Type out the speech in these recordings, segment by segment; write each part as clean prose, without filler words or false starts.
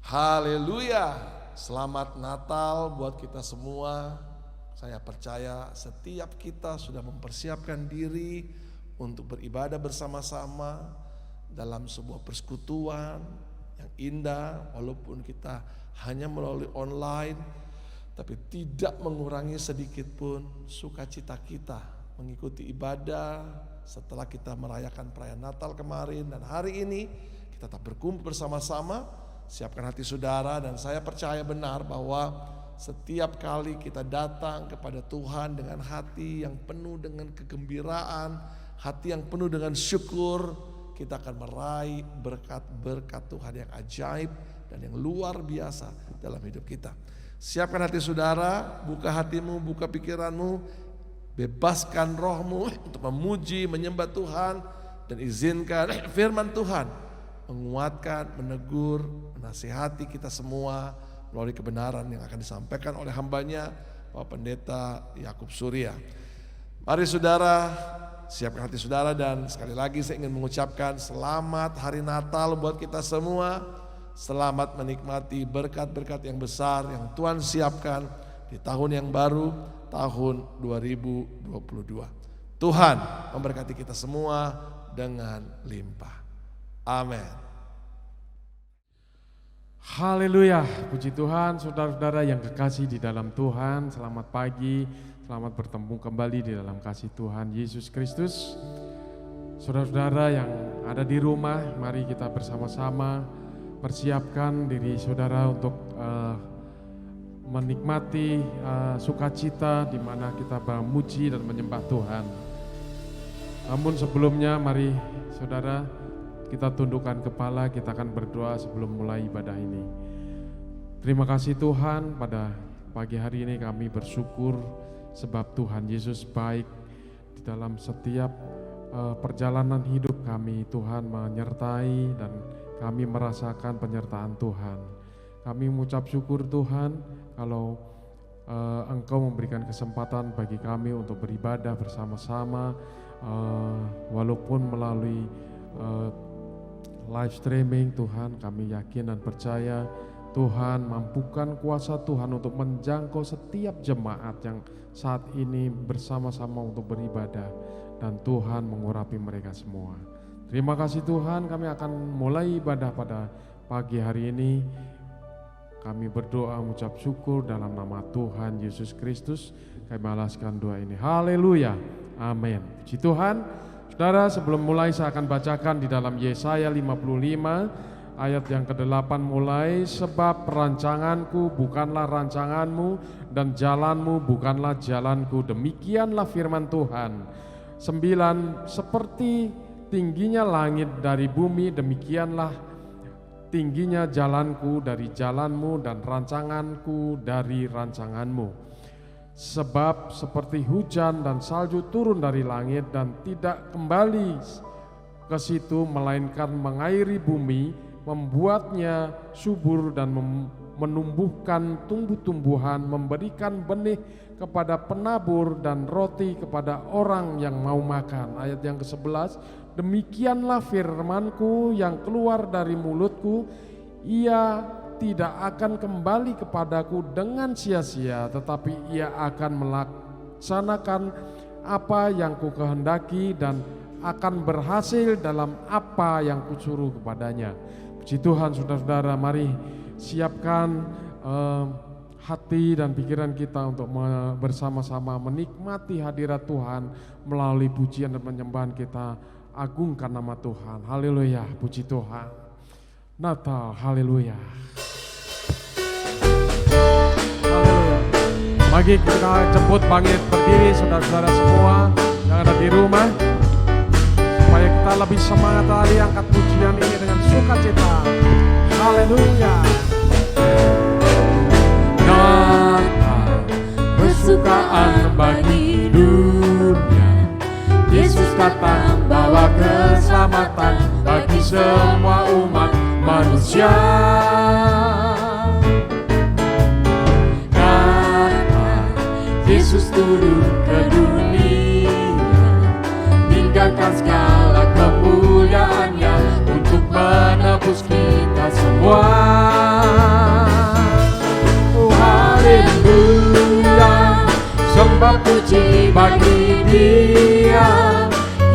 Haleluya. Selamat Natal buat kita semua. Saya percaya setiap kita sudah mempersiapkan diri untuk beribadah bersama-sama dalam sebuah persekutuan yang indah, walaupun kita hanya melalui online, tapi tidak mengurangi sedikit pun sukacita kita mengikuti ibadah setelah kita merayakan perayaan Natal kemarin. Dan hari ini kita tetap berkumpul bersama-sama. Siapkan hati saudara, dan saya percaya benar bahwa setiap kali kita datang kepada Tuhan dengan hati yang penuh dengan kegembiraan, hati yang penuh dengan syukur, kita akan meraih berkat-berkat Tuhan yang ajaib dan yang luar biasa dalam hidup kita. Siapkan hati saudara, buka hatimu, buka pikiranmu, bebaskan rohmu untuk memuji, menyembah Tuhan, dan izinkan firman Tuhan menguatkan, menegur, menasihati kita semua melalui kebenaran yang akan disampaikan oleh hambanya, Bapak Pendeta Yakub Surya. Mari saudara, siapkan hati saudara, dan sekali lagi saya ingin mengucapkan selamat hari Natal buat kita semua. Selamat menikmati berkat-berkat yang besar yang Tuhan siapkan di tahun yang baru, tahun 2022. Tuhan memberkati kita semua dengan limpah. Amin. Haleluya, puji Tuhan. Saudara-saudara yang kekasih di dalam Tuhan, selamat pagi, selamat bertemu kembali di dalam kasih Tuhan Yesus Kristus. Saudara-saudara yang ada di rumah, mari kita bersama-sama persiapkan diri saudara untuk menikmati sukacita di mana kita memuji dan menyembah Tuhan. Namun sebelumnya mari saudara, kita tundukkan kepala, kita akan berdoa sebelum mulai ibadah ini. Terima kasih Tuhan, pada pagi hari ini kami bersyukur sebab Tuhan Yesus baik di dalam setiap perjalanan hidup kami. Tuhan menyertai dan kami merasakan penyertaan Tuhan. Kami mengucap syukur Tuhan kalau Engkau memberikan kesempatan bagi kami untuk beribadah bersama-sama, walaupun melalui live streaming. Tuhan, kami yakin dan percaya Tuhan mampukan kuasa Tuhan untuk menjangkau setiap jemaat yang saat ini bersama-sama untuk beribadah, dan Tuhan mengurapi mereka semua. Terima kasih Tuhan, kami akan mulai ibadah pada pagi hari ini. Kami berdoa mengucap syukur dalam nama Tuhan Yesus Kristus. Kami balaskan doa ini. Haleluya, amin. Puji Tuhan. Saudara, sebelum mulai saya akan bacakan di dalam Yesaya 55 ayat yang ke-8 mulai. Sebab rancanganku bukanlah rancanganmu dan jalanmu bukanlah jalanku. Demikianlah firman Tuhan. 9. Seperti tingginya langit dari bumi, demikianlah tingginya jalanku dari jalanmu dan rancanganku dari rancanganmu. Sebab seperti hujan dan salju turun dari langit dan tidak kembali ke situ, melainkan mengairi bumi, membuatnya subur dan menumbuhkan tumbuh-tumbuhan, memberikan benih kepada penabur dan roti kepada orang yang mau makan. Ayat yang ke-11, demikianlah firmanku yang keluar dari mulutku, ia tidak akan kembali kepadaku dengan sia-sia, tetapi ia akan melaksanakan apa yang kukehendaki dan akan berhasil dalam apa yang kusuruh kepadanya. Puji Tuhan. Saudara-saudara, mari siapkan hati dan pikiran kita untuk bersama-sama menikmati hadirat Tuhan melalui pujian dan penyembahan kita. Agungkan nama Tuhan. Haleluya, puji Tuhan. Natal, haleluya. Mari kita jemput bangkit berdiri saudara-saudara semua yang ada di rumah, supaya kita lebih semangat lagi angkat pujian ini dengan sukacita. Haleluya. Natal kesukaan bagi dunia, Yesus datang bawa keselamatan bagi semua umat manusia. Yesus turun ke dunia, tinggalkan segala kemuliaannya untuk menebus kita semua. puji bagi Dia,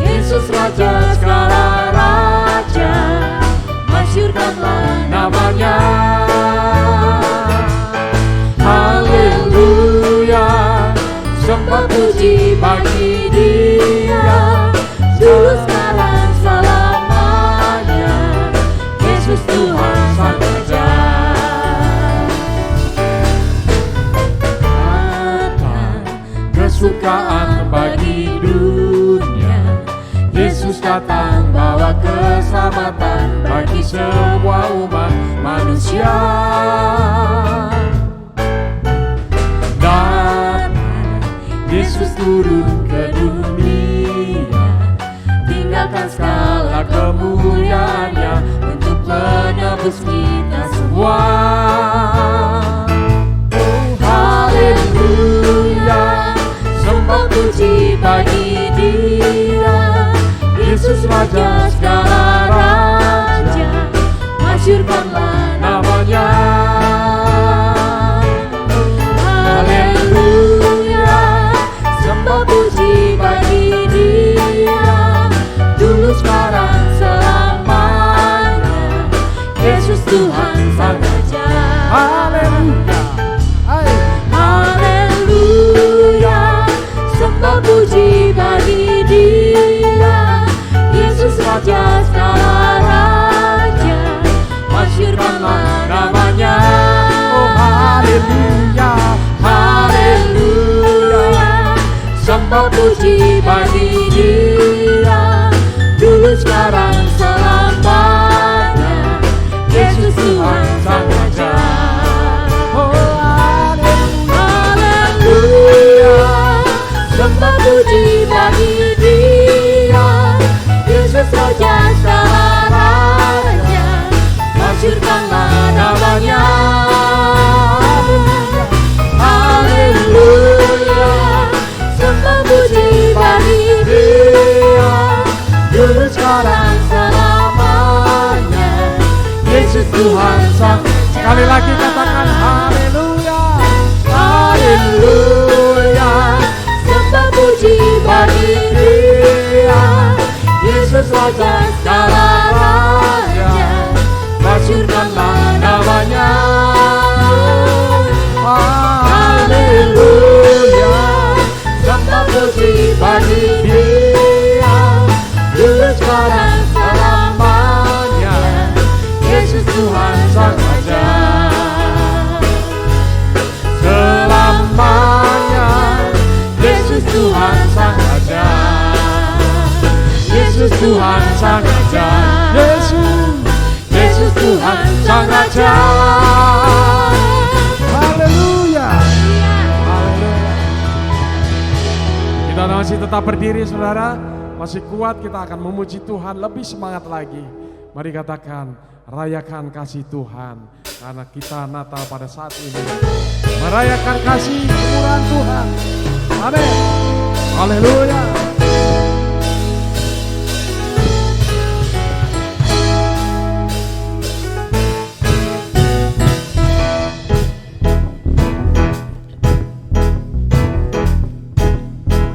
Yesus Raja segala raja, masyurkanlah namanya. Haleluya, sembah puji bagi Dia, dulu sekarang selamanya, Yesus Tuhan Sang Raja. Kesukaan bagi dunia, Yesus datang bawa keselamatan bagi semua umat manusia. Dan Yesus turun ke dunia, tinggalkan segala kemuliaannya untuk menebus kita semua. Oh, haleluya, sembah puji bagi Dia, Yesus Raja segala raja, masyurkanlah namanya. Haleluya, sembah puji bagi Dia, dulu sekarang selamanya, Yesus Tuhan Sang Raja. Haleluya, haleluya, sembah puji bagi Dia, Yesus Raja segala raja, masyurkanlah namanya. Oh haleluya, haleluya, sembah puji bagi Dia, dulu sekarang selamanya, Yesus Tuhan Sang Raja. Oh haleluya, sembah puji bagi Dia, Yesus Raja segala raja, masyurkanlah namanya. Haleluya, sembah puji bagi Dia, dulu sekarang selamanya, Yesus Tuhan Sang. Sekali lagi katakan haleluya, haleluya, sembah puji bagi Dia, Yesus Raja segala raja, masyurkanlah namanya. Haleluya, sembah puji bagi Dia, dulu sekarang selamanya, Yesus Tuhan Sang Raja. Selamanya, Yesus Tuhan Sang Raja, Yesus Tuhan Sang Raja, Yesus Tuhan Sang Raja. Haleluya. Haleluya. Kita masih tetap berdiri saudara, masih kuat, kita akan memuji Tuhan lebih semangat lagi. Mari katakan, rayakan kasih Tuhan, karena kita Natal pada saat ini merayakan kasih kemurahan Tuhan. Amin. Haleluya.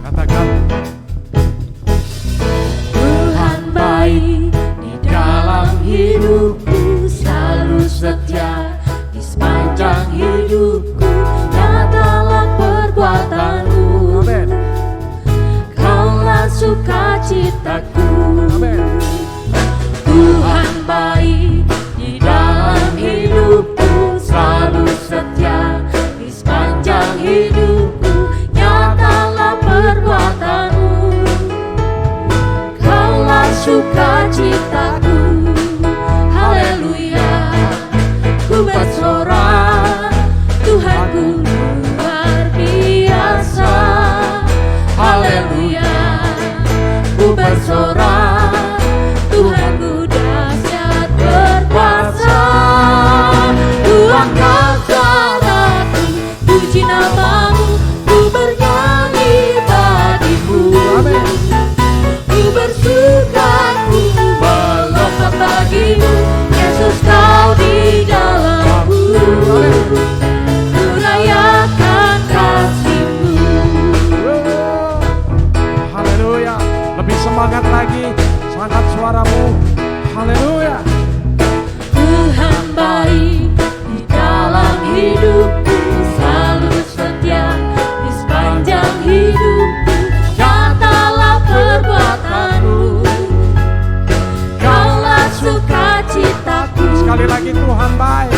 Katakan, Tuhan baik di dalam hidupku, selalu setia di sepanjang hidupku, nyatalah perbuatanmu. amin. Kaulah sukacitaku. Amin. Tuhan baik di dalam hidupku, selalu setia di sepanjang hidupku, nyatalah perbuatanmu. Kaulah sukacitaku. Haleluya. Sekali lagi Tuhan baik.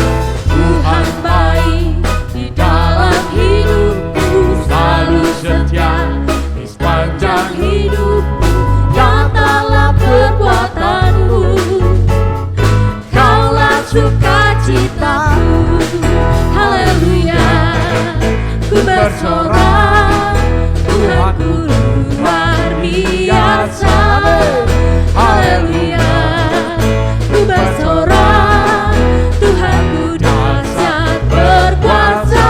Tuhan baik di dalam hidupku, selalu setia di sepanjang hidupku. Nyatalah perbuatanmu, Kaulah sukacitaku. Haleluya, ku bersorak, Tuhanku luar biasa. Haleluya, ku bersorak, Tuhanku dahsyat berkuasa.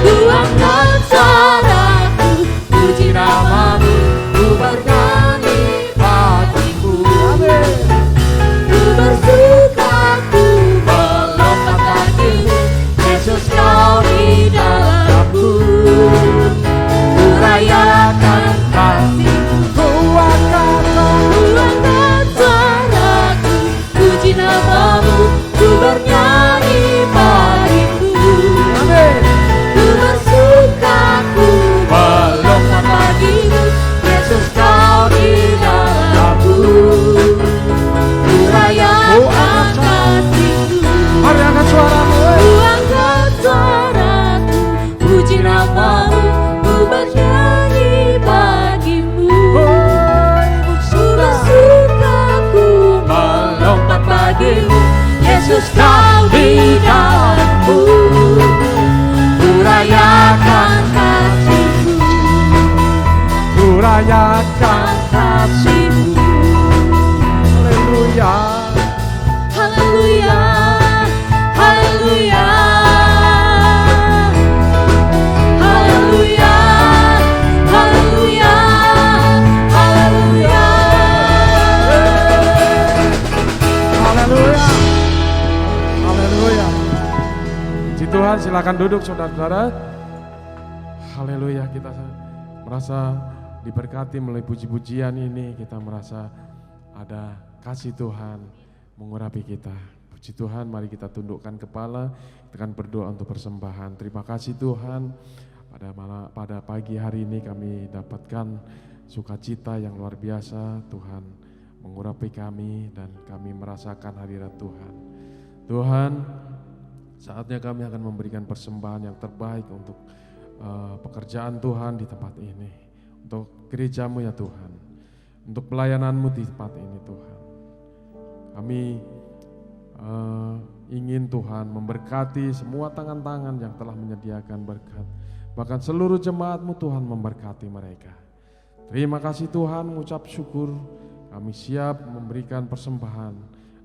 Ku angkat suaraku, puji namamu, ku bernyanyi bagimu. Ku bersuka, ku melompat bagimu, Yesus kau di dalamku. Ku rayakan kasih-Mu, ku angkat suaraku, puji namamu, ku bernyanyi bagimu. Ku bersuka, ku melompat bagimu, Yesus kau di dalamku. Ku rayakan kasih-Mu, Mari angkat suaramu. ku angkat suaraku, puji namamu, ku bernyanyi bagimu. Ku bersuka, ku melompat bagimu, Yesus kau di dalamku. Ku rayakan kasih-Mu, Ku rayakan kasih-Mu. Haleluya. Haleluya, haleluya, haleluya, haleluya, haleluya. Haleluya. Haleluya. Puji Tuhan, silakan duduk saudara-saudara. Haleluya, kita merasa diberkati melalui puji-pujian ini. Kita merasa ada kasih Tuhan mengurapi kita. Puji Tuhan, mari kita tundukkan kepala, kita akan berdoa untuk persembahan. Terima kasih Tuhan, pada pagi hari ini kami dapatkan sukacita yang luar biasa. Tuhan mengurapi kami dan kami merasakan hadirat Tuhan. Tuhan, saatnya kami akan memberikan persembahan yang terbaik untuk pekerjaan Tuhan di tempat ini, untuk gereja-Mu ya Tuhan, untuk pelayanan-Mu di tempat ini Tuhan. Kami ingin Tuhan memberkati semua tangan-tangan yang telah menyediakan berkat, bahkan seluruh jemaat-Mu Tuhan memberkati mereka. Terima kasih Tuhan, mengucap syukur, kami siap memberikan persembahan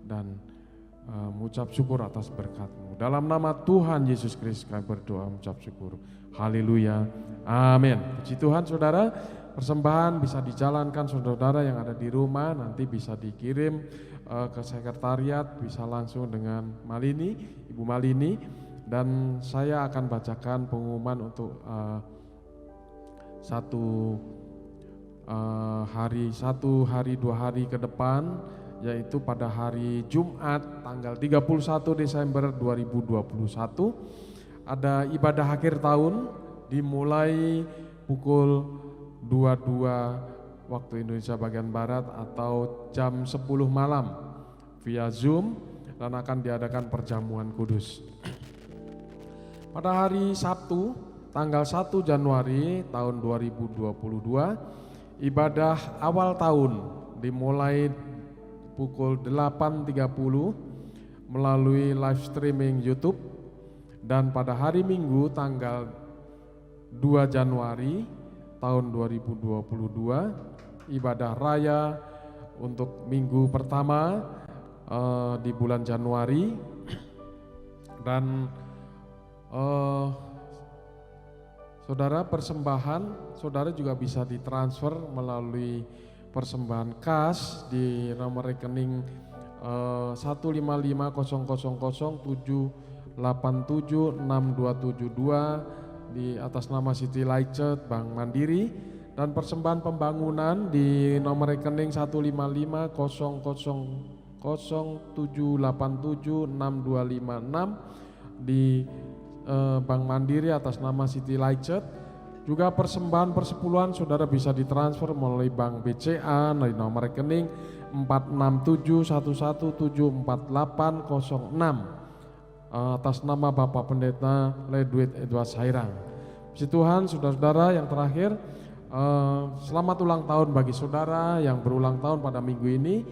dan mengucap syukur atas berkat-Mu. Dalam nama Tuhan Yesus Kristus kami berdoa mengucap syukur. Haleluya, amin. Puji Tuhan saudara, persembahan bisa dijalankan saudara yang ada di rumah, nanti bisa dikirim ke sekretariat, bisa langsung dengan Malini, Ibu Malini, dan saya akan bacakan pengumuman untuk satu hari 2 hari ke depan, yaitu pada hari Jumat tanggal 31 Desember 2021 ada ibadah akhir tahun dimulai pukul 22 waktu Indonesia bagian Barat atau jam 10 malam via Zoom, dan akan diadakan perjamuan kudus. Pada hari Sabtu tanggal 1 Januari tahun 2022 ibadah awal tahun dimulai pukul 8.30 melalui live streaming YouTube, dan pada hari Minggu tanggal 2 Januari tahun 2022 ibadah raya untuk minggu pertama di bulan Januari, dan saudara persembahan saudara juga bisa ditransfer melalui persembahan kas di nomor rekening 15500078762 di atas nama City Light Church Bank Mandiri, dan persembahan pembangunan di nomor rekening 1550007876256 di Bank Mandiri atas nama City Light Church. Juga persembahan persepuluhan saudara bisa ditransfer melalui Bank BCA dari nomor rekening 467117806 atas nama Bapak Pendeta Ledwit Edward Sairang. Puji Tuhan, saudara-saudara, yang terakhir, selamat ulang tahun bagi saudara yang berulang tahun pada minggu ini.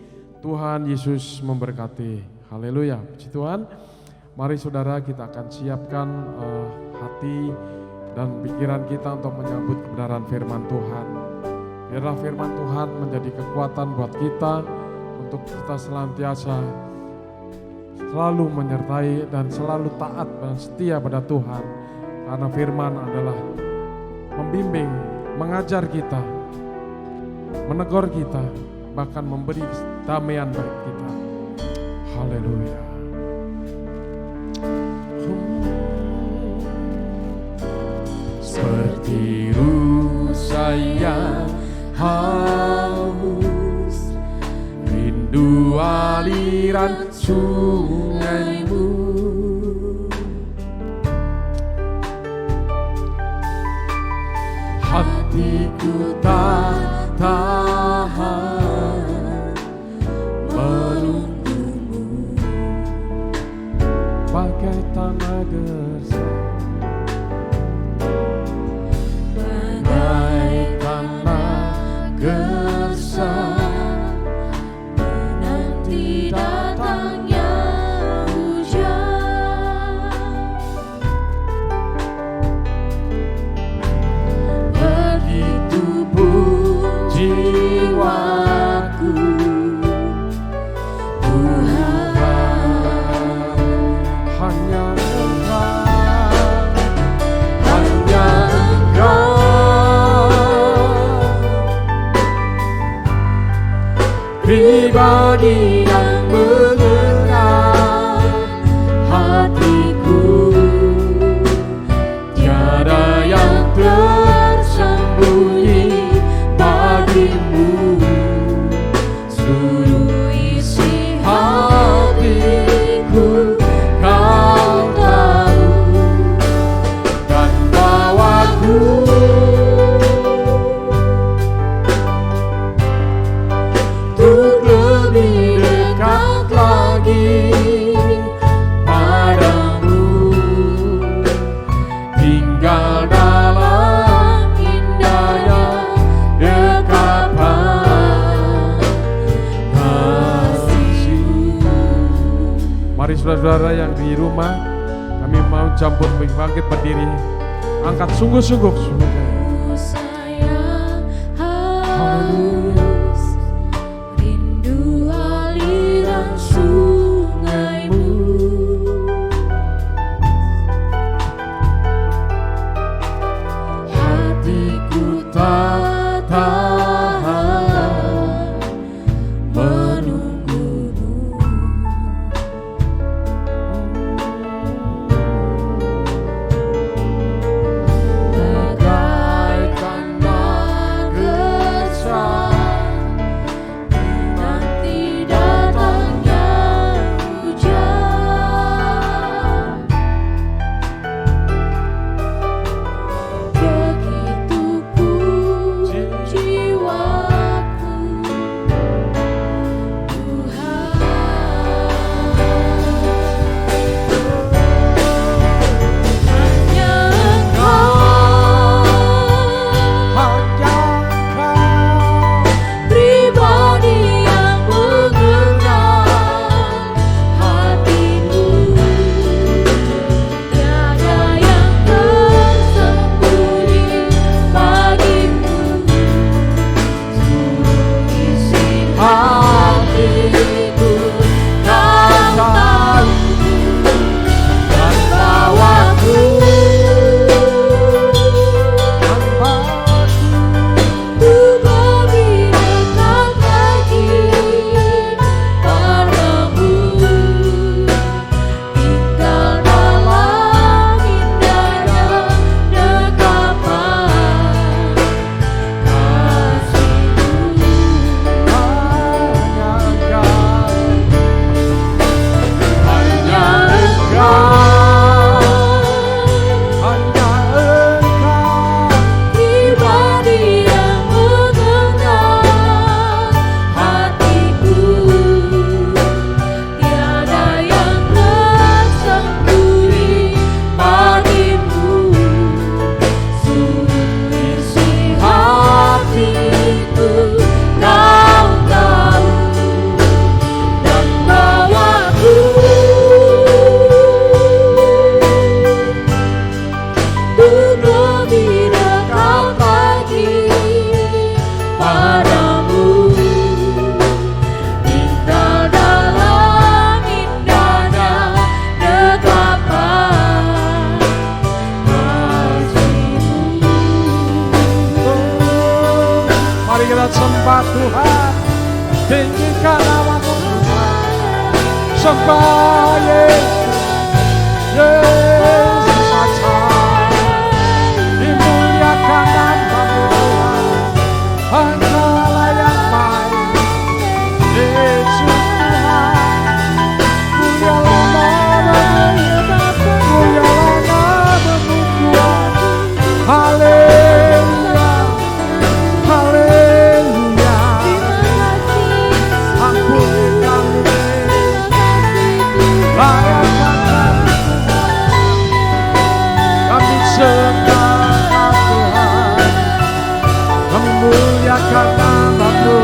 Tuhan Yesus memberkati. Haleluya. Puji Tuhan. Mari saudara, kita akan siapkan hati dan pikiran kita untuk menyambut kebenaran firman Tuhan. Biarlah firman Tuhan menjadi kekuatan buat kita untuk kita senantiasa selalu menyertai dan selalu taat dan setia pada Tuhan. Karena firman adalah membimbing, mengajar kita, menegur kita, bahkan memberi damaian bagi kita. Haleluya. Seperti rusa yang haus, rindu aliran sungaimu. Hatiku tak tahan menunggumu, bagai tanah gersang, bagai tanah gersang, menanti datangnya hujan. Begitupun jiwaku, Tuhan, hanya Engkau, pribadi yang mengenal hatiku, tiada yang tersembunyi bagimu. Seluruh isi hatiku Kau tahu, dan bawaku untuk lebih dekat lagi padamu, tinggal dalam indahnya dekapan kasih-Mu. Mari saudara-saudara yang di rumah, kami mau campur bangkit berdiri, angkat sungguh-sungguh. Sayang Haleluya. haus, rindu aliran sungaimu. Hatiku tak tahan Menunggumu, bagai sembah Yesus, Yesus saja. Dimuliakan namamu Tuhan, Engkaulah yang baik, Yesus Tuhan. Mulialah namamu, mulialah namamu Tuhan. Haleluya, haleluya. Ampuni kami, layakkan kami Tuhan. Kami sembah Tuhan, kami muliakan namamu.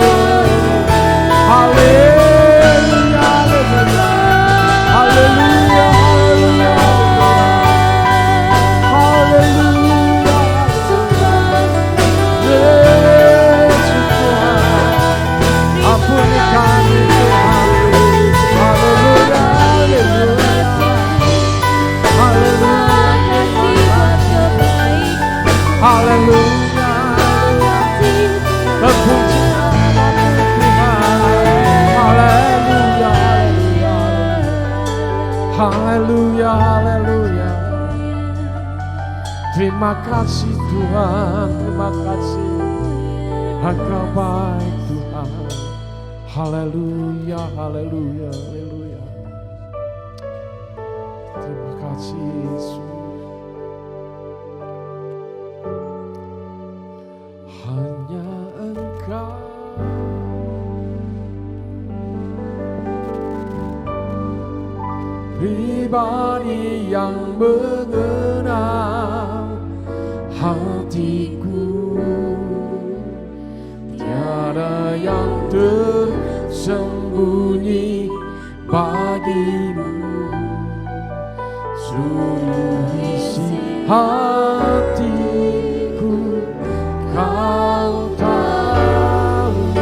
Haleluya, haleluya, haleluya, haleluya, haleluya. Yesus Tuhan, ampuni kami Tuhan. Haleluya, haleluya, haleluya, haleluya. Terpuji namamu Tuhan. Haleluya, haleluya, haleluya, haleluya. Terima kasih Tuhan, terima kasih. Engkau baik Tuhan. Haleluya, haleluya, haleluya. Terima kasih Yesus. Hanya Engkau pribadi yang mengenal hatiku. Tiada yang tersembunyi bagimu. Seluruh isi hatiku Kau tahu,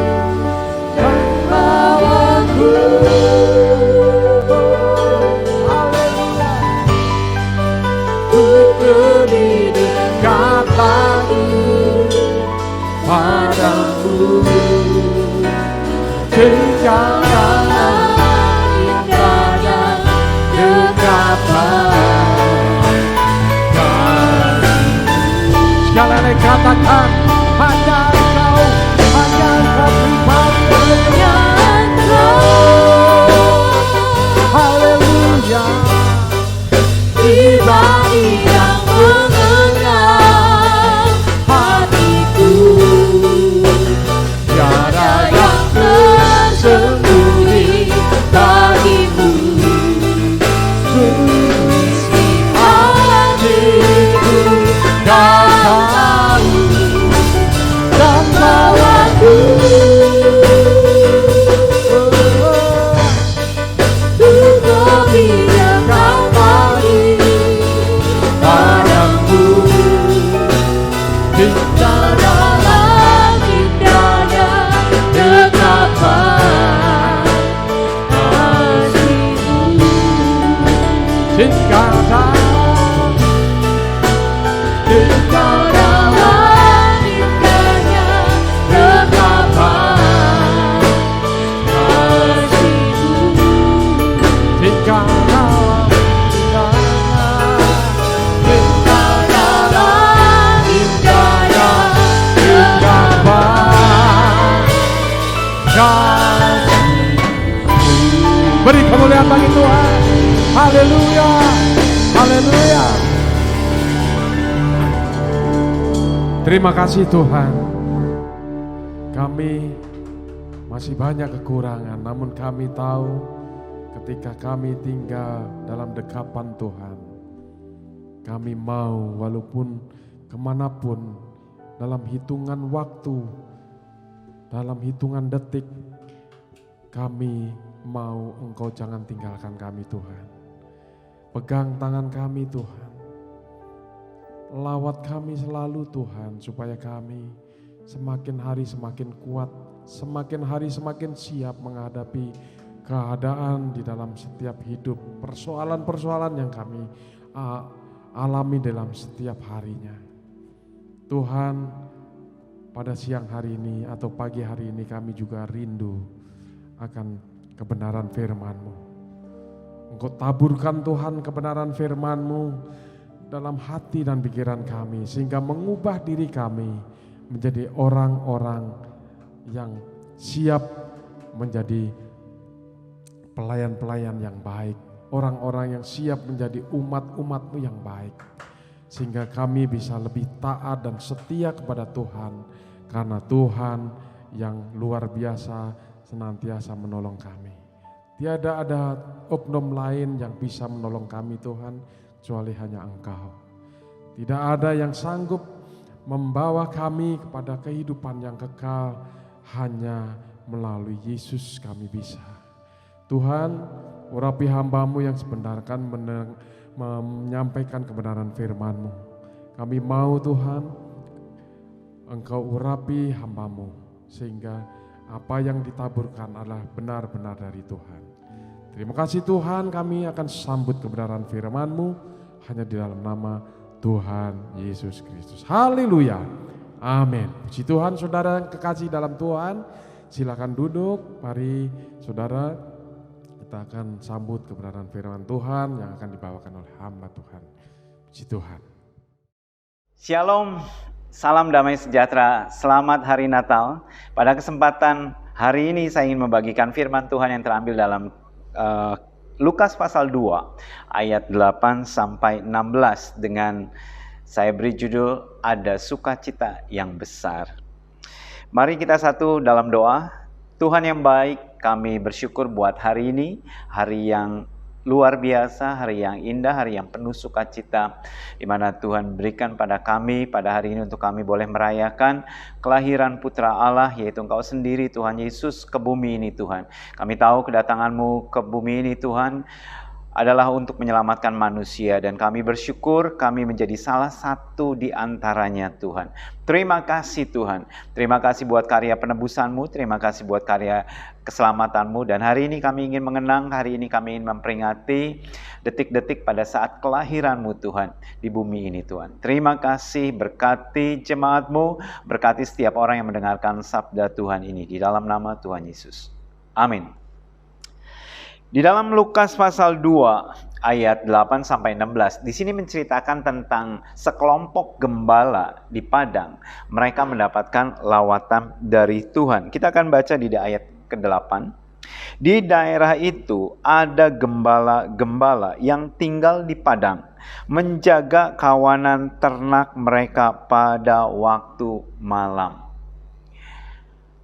dan lawanku. Haleluya. Ku lebih dekat lagi padamu. Tinggalkan indahnya dekatan. Sekali lagi katakan, hanya Engkau pribadi. Haleluya. Pribadi yang mengenal hatiku. Tiada yang tersembunyi bagimu. Isi hatiku Kau tahu, dan lawanku. Untuk bila Kau bagi padamu. Dalam indahnya dekatan kasih-Mu. tinggalkan. Dalam indahnya dekatan kasih-Mu. Tinggalkan. Dalam indahnya Beri kemuliaan bagi Tuhan. Haleluya, haleluya. Terima kasih Tuhan. Kami masih banyak kekurangan, namun kami tahu ketika kami tinggal dalam dekapan Tuhan, kami mau walaupun kemanapun, dalam hitungan waktu, dalam hitungan detik, kami mau Engkau jangan tinggalkan kami Tuhan. Pegang tangan kami Tuhan. Lawat kami selalu Tuhan, supaya kami semakin hari semakin kuat, semakin hari semakin siap menghadapi keadaan di dalam setiap hidup, persoalan-persoalan yang kami alami dalam setiap harinya. Tuhan, pada siang hari ini atau pagi hari ini kami juga rindu akan kebenaran firman-Mu. Engkau taburkan Tuhan kebenaran firman-Mu dalam hati dan pikiran kami, sehingga mengubah diri kami menjadi orang-orang yang siap menjadi pelayan-pelayan yang baik, orang-orang yang siap menjadi umat-umat-Mu yang baik, sehingga kami bisa lebih taat dan setia kepada Tuhan, karena Tuhan yang luar biasa senantiasa menolong kami. Tiada ada oknum lain yang bisa menolong kami Tuhan, kecuali hanya Engkau. Tidak ada yang sanggup membawa kami kepada kehidupan yang kekal, hanya melalui Yesus kami bisa. Tuhan, urapi hamba-Mu yang sebentar akan menyampaikan kebenaran firman-Mu. Kami mau Tuhan, Engkau urapi hamba-Mu, sehingga apa yang ditaburkan adalah benar-benar dari Tuhan. Terima kasih Tuhan, kami akan sambut kebenaran firman-Mu hanya di dalam nama Tuhan Yesus Kristus. Haleluya. Amin. Puji Tuhan, saudara yang kekasih dalam Tuhan. Silakan duduk. Mari saudara, kita akan sambut kebenaran firman Tuhan yang akan dibawakan oleh hamba Tuhan. Puji Tuhan. Shalom, salam damai sejahtera, selamat hari Natal. Pada kesempatan hari ini saya ingin membagikan firman Tuhan yang terambil dalam Lukas pasal 2 ayat 8 sampai 16 dengan saya beri judul Ada Sukacita yang Besar. Mari kita satu dalam doa. Tuhan yang baik, kami bersyukur buat hari ini, hari yang luar biasa, hari yang indah, hari yang penuh sukacita, di mana Tuhan berikan pada kami pada hari ini untuk kami boleh merayakan kelahiran Putra Allah, yaitu Engkau sendiri Tuhan Yesus ke bumi ini Tuhan. Kami tahu kedatangan-Mu ke bumi ini Tuhan adalah untuk menyelamatkan manusia, dan kami bersyukur kami menjadi salah satu di antaranya Tuhan. Terima kasih Tuhan, terima kasih buat karya penebusan-Mu, terima kasih buat karya keselamatan-Mu, dan hari ini kami ingin mengenang, hari ini kami ingin memperingati detik-detik pada saat kelahiran-Mu Tuhan di bumi ini Tuhan. Terima kasih, berkati jemaat-Mu, berkati setiap orang yang mendengarkan sabda Tuhan ini, di dalam nama Tuhan Yesus. Amin. Di dalam Lukas pasal 2 ayat 8 sampai 16, di sini menceritakan tentang sekelompok gembala di padang. Mereka mendapatkan lawatan dari Tuhan. Kita akan baca di ayat ke-8. Di daerah itu ada gembala-gembala yang tinggal di padang, menjaga kawanan ternak mereka pada waktu malam.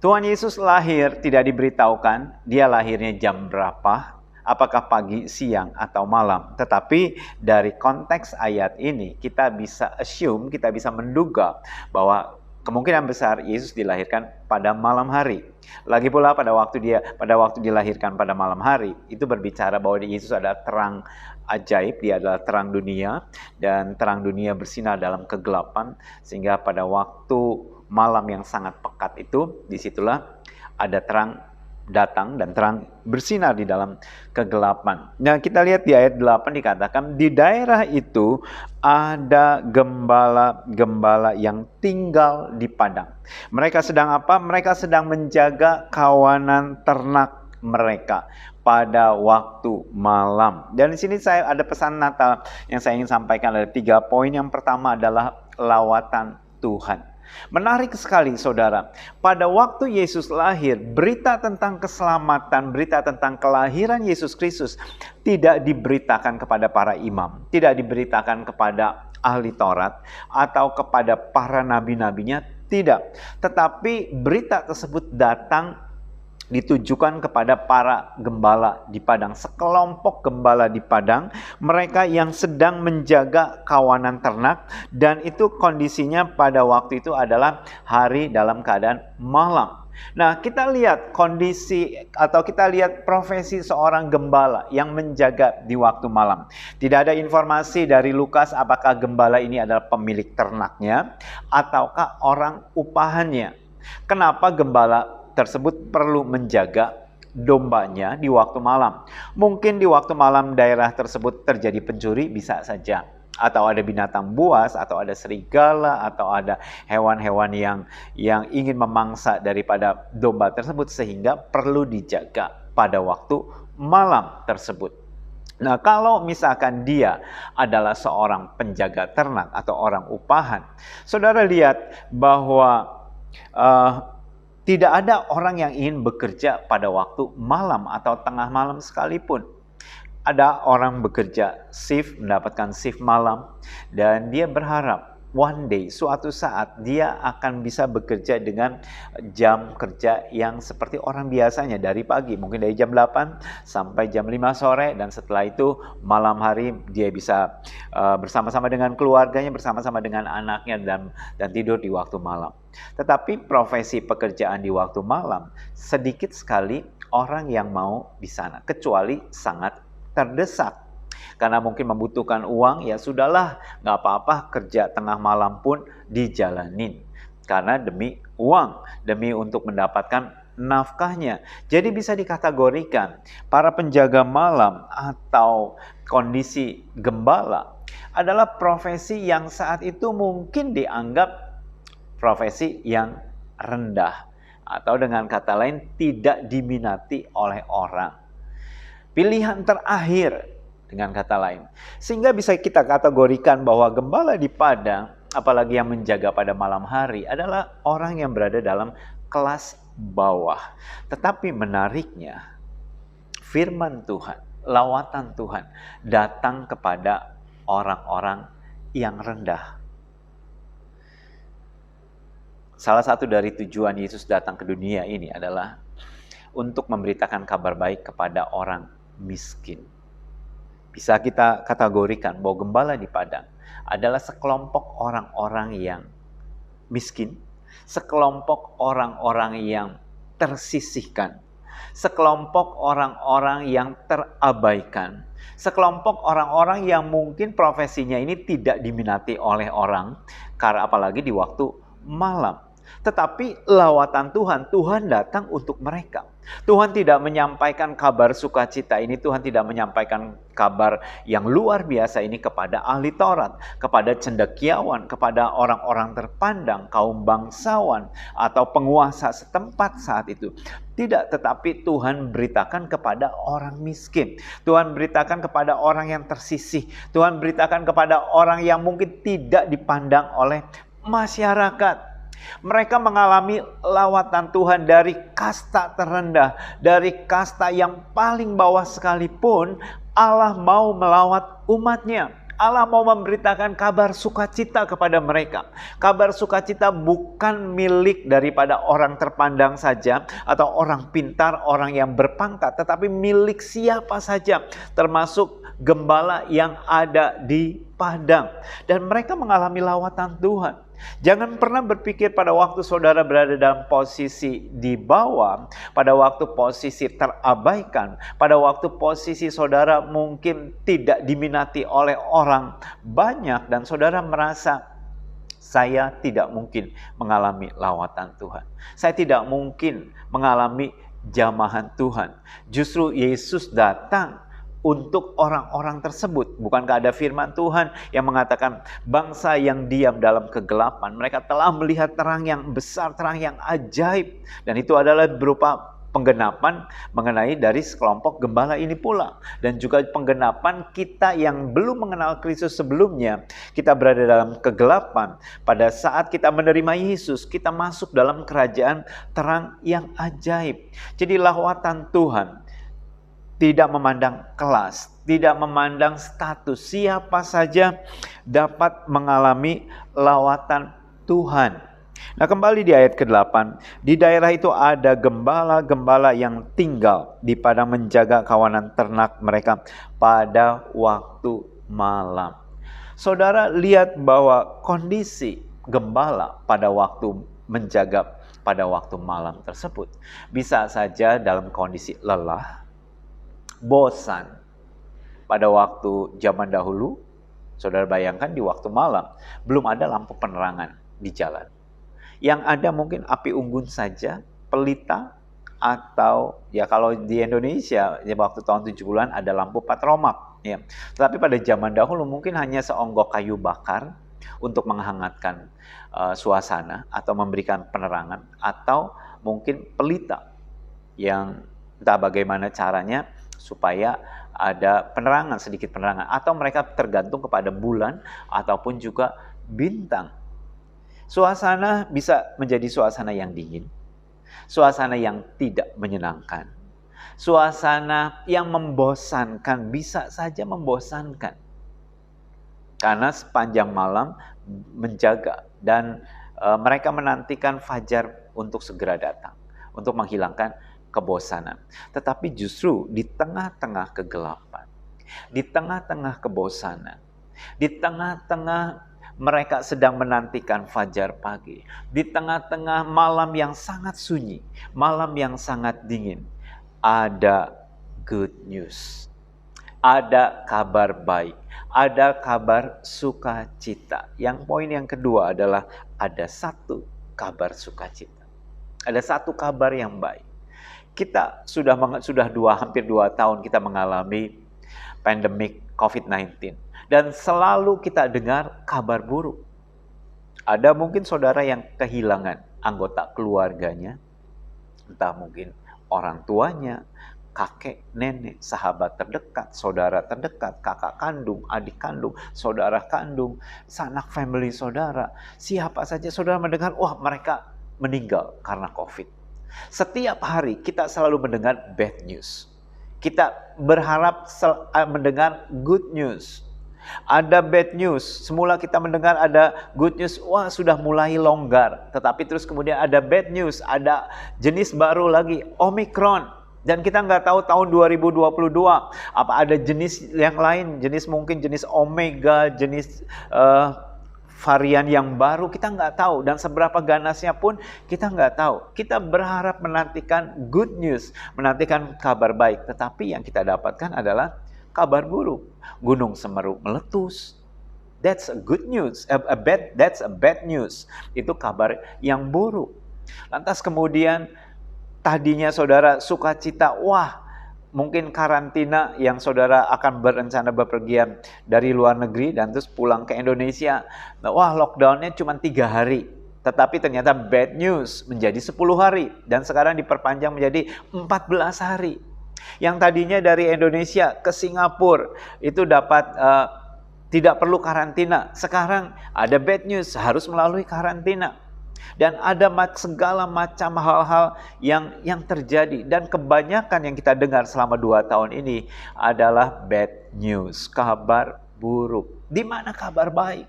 Tuhan Yesus lahir tidak diberitahukan dia lahirnya jam berapa, apakah pagi, siang, atau malam. Tetapi dari konteks ayat ini kita bisa assume, kita bisa menduga bahwa kemungkinan besar Yesus dilahirkan pada malam hari. Lagi pula pada waktu dilahirkan pada malam hari, itu berbicara bahwa Yesus adalah terang ajaib, dia adalah terang dunia, dan terang dunia bersinar dalam kegelapan, sehingga pada waktu malam yang sangat pekat itu, disitulah ada terang datang dan terang bersinar di dalam kegelapan. Nah, kita lihat di ayat 8 dikatakan di daerah itu ada gembala-gembala yang tinggal di padang. Mereka sedang apa? Mereka sedang menjaga kawanan ternak mereka pada waktu malam. Dan di sini saya ada pesan Natal yang saya ingin sampaikan, ada 3 poin. Yang pertama adalah lawatan Tuhan. Menarik sekali saudara, pada waktu Yesus lahir, berita tentang keselamatan, berita tentang kelahiran Yesus Kristus tidak diberitakan kepada para imam, tidak diberitakan kepada ahli Taurat atau kepada para nabi-nabinya, tidak. Tetapi berita tersebut datang ditujukan kepada para gembala di padang, sekelompok gembala di padang, mereka yang sedang menjaga kawanan ternak, dan itu kondisinya pada waktu itu adalah hari dalam keadaan malam. Nah, kita lihat kondisi atau kita lihat profesi seorang gembala yang menjaga di waktu malam. Tidak ada informasi dari Lukas apakah gembala ini adalah pemilik ternaknya ataukah orang upahannya. Kenapa gembala tersebut perlu menjaga dombanya di waktu malam? Mungkin di waktu malam daerah tersebut terjadi pencuri, bisa saja. Atau ada binatang buas, atau ada serigala, atau ada hewan-hewan yang ingin memangsa daripada domba tersebut, sehingga perlu dijaga pada waktu malam tersebut. Nah, kalau misalkan dia adalah seorang penjaga ternak atau orang upahan, saudara lihat bahwa tidak ada orang yang ingin bekerja pada waktu malam atau tengah malam sekalipun. Ada orang bekerja shift, mendapatkan shift malam, dan dia berharap one day, suatu saat dia akan bisa bekerja dengan jam kerja yang seperti orang biasanya dari pagi, mungkin dari jam 8 sampai jam 5 sore, dan setelah itu malam hari dia bisa bersama-sama dengan keluarganya, bersama-sama dengan anaknya, dan tidur di waktu malam. Tetapi profesi pekerjaan di waktu malam, sedikit sekali orang yang mau di sana, kecuali sangat terdesak. Karena mungkin membutuhkan uang, ya sudahlah, nggak apa-apa kerja tengah malam pun dijalanin. Karena demi uang, demi untuk mendapatkan nafkahnya. Jadi bisa dikategorikan, para penjaga malam atau kondisi gembala adalah profesi yang saat itu mungkin dianggap profesi yang rendah. Atau dengan kata lain, tidak diminati oleh orang. Pilihan terakhir, dengan kata lain. Sehingga bisa kita kategorikan bahwa gembala di padang, apalagi yang menjaga pada malam hari, adalah orang yang berada dalam kelas bawah. Tetapi menariknya, firman Tuhan, lawatan Tuhan datang kepada orang-orang yang rendah. Salah satu dari tujuan Yesus datang ke dunia ini adalah untuk memberitakan kabar baik kepada orang miskin. Bisa kita kategorikan bahwa gembala di padang adalah sekelompok orang-orang yang miskin, sekelompok orang-orang yang tersisihkan, sekelompok orang-orang yang terabaikan, sekelompok orang-orang yang mungkin profesinya ini tidak diminati oleh orang, karena apalagi di waktu malam. Tetapi lawatan Tuhan datang untuk mereka. Tuhan tidak menyampaikan kabar sukacita ini, Tuhan tidak menyampaikan kabar yang luar biasa ini kepada ahli Taurat, kepada cendekiawan, kepada orang-orang terpandang, kaum bangsawan, atau penguasa setempat saat itu. Tidak, tetapi Tuhan beritakan kepada orang miskin. Tuhan beritakan kepada orang yang tersisih. Tuhan beritakan kepada orang yang mungkin tidak dipandang oleh masyarakat. Mereka mengalami lawatan Tuhan dari kasta terendah, dari kasta yang paling bawah sekalipun. Allah mau melawat umatnya. Allah mau memberitakan kabar sukacita kepada mereka. Kabar sukacita bukan milik daripada orang terpandang saja atau orang pintar, orang yang berpangkat, tetapi milik siapa saja, termasuk gembala yang ada di padang. Dan mereka mengalami lawatan Tuhan. Jangan pernah berpikir pada waktu saudara berada dalam posisi di bawah, pada waktu posisi terabaikan, pada waktu posisi saudara mungkin tidak diminati oleh orang banyak, dan saudara merasa, saya tidak mungkin mengalami lawatan Tuhan. Saya tidak mungkin mengalami jamahan Tuhan. Justru Yesus datang untuk orang-orang tersebut. Bukankah ada firman Tuhan yang mengatakan, bangsa yang diam dalam kegelapan, mereka telah melihat terang yang besar, terang yang ajaib. Dan itu adalah berupa penggenapan mengenai dari sekelompok gembala ini pula. Dan juga penggenapan kita yang belum mengenal Kristus sebelumnya. Kita berada dalam kegelapan. Pada saat kita menerima Yesus, kita masuk dalam kerajaan terang yang ajaib. Jadi lawatan Tuhan tidak memandang kelas, tidak memandang status. Siapa saja dapat mengalami lawatan Tuhan. Nah, kembali di ayat ke-8. Di daerah itu ada gembala-gembala yang tinggal di padang menjaga kawanan ternak mereka pada waktu malam. Saudara lihat bahwa kondisi gembala pada waktu menjaga pada waktu malam tersebut bisa saja dalam kondisi lelah, bosan. Pada waktu zaman dahulu, saudara bayangkan di waktu malam, belum ada lampu penerangan di jalan. Yang ada mungkin api unggun saja, pelita, atau ya kalau di Indonesia, ya waktu tahun 70-an ada lampu patromak. Ya. Tetapi pada zaman dahulu mungkin hanya seonggok kayu bakar untuk menghangatkan suasana atau memberikan penerangan, atau mungkin pelita yang entah bagaimana caranya supaya ada penerangan, sedikit penerangan, atau mereka tergantung kepada bulan ataupun juga bintang. Suasana bisa menjadi suasana yang dingin, suasana yang tidak menyenangkan, suasana yang membosankan, bisa saja membosankan. Karena sepanjang malam menjaga dan mereka menantikan fajar untuk segera datang, untuk menghilangkan kebosanan. Tetapi justru di tengah-tengah kegelapan, di tengah-tengah kebosanan, di tengah-tengah mereka sedang menantikan fajar pagi, di tengah-tengah malam yang sangat sunyi, malam yang sangat dingin, ada good news, ada kabar baik, ada kabar sukacita. Yang poin yang kedua adalah ada satu kabar sukacita, ada satu kabar yang baik. Kita sudah hampir 2 tahun kita mengalami pandemik COVID-19. Dan selalu kita dengar kabar buruk. Ada mungkin saudara yang kehilangan anggota keluarganya. Entah mungkin orang tuanya, kakek, nenek, sahabat terdekat, saudara terdekat, kakak kandung, adik kandung, saudara kandung, sanak family saudara. Siapa saja saudara mendengar, wah mereka meninggal karena COVID. Setiap hari kita selalu mendengar bad news. Kita berharap mendengar good news. Ada bad news. Semula kita mendengar ada good news, wah sudah mulai longgar. Tetapi terus kemudian ada bad news, ada jenis baru lagi, Omicron. Dan kita nggak tahu tahun 2022 apa ada jenis yang lain, mungkin jenis Omega, jenis varian yang baru, kita nggak tahu. Dan seberapa ganasnya pun kita nggak tahu. Kita berharap menantikan good news, menantikan kabar baik. Tetapi yang kita dapatkan adalah kabar buruk. Gunung Semeru meletus. That's a good news. That's a bad news. Itu kabar yang buruk. Lantas kemudian tadinya saudara sukacita, wah mungkin karantina yang saudara akan berencana bepergian dari luar negeri dan terus pulang ke Indonesia. Wah lockdownnya cuma 3 hari. Tetapi ternyata bad news menjadi 10 hari. Dan sekarang diperpanjang menjadi 14 hari. Yang tadinya dari Indonesia ke Singapura itu dapat tidak perlu karantina. Sekarang ada bad news, harus melalui karantina. Dan ada segala macam hal-hal yang terjadi. Dan kebanyakan yang kita dengar selama 2 tahun ini adalah bad news, kabar buruk. Di mana kabar baik?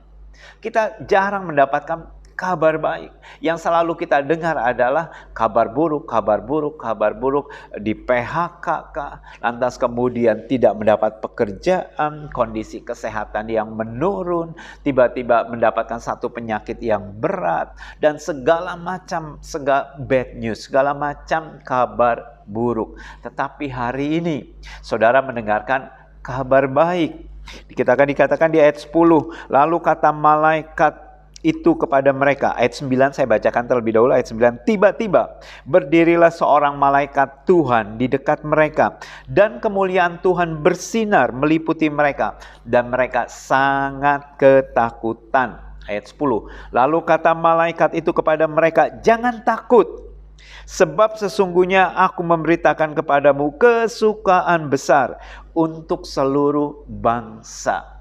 Kita jarang mendapatkan kabar baik. Yang selalu kita dengar adalah kabar buruk, kabar buruk, kabar buruk. Di PHK, lantas kemudian tidak mendapat pekerjaan, kondisi kesehatan yang menurun, tiba-tiba mendapatkan satu penyakit yang berat, dan segala macam bad news, segala macam kabar buruk. Tetapi hari ini, saudara mendengarkan kabar baik. Kita akan dikatakan di ayat 10, lalu kata malaikat itu kepada mereka. Ayat 9 saya bacakan terlebih dahulu. Ayat 9, tiba-tiba berdirilah seorang malaikat Tuhan di dekat mereka, dan kemuliaan Tuhan bersinar meliputi mereka, dan mereka sangat ketakutan. Ayat 10, lalu kata malaikat itu kepada mereka, jangan takut, sebab sesungguhnya aku memberitakan kepadamu kesukaan besar untuk seluruh bangsa.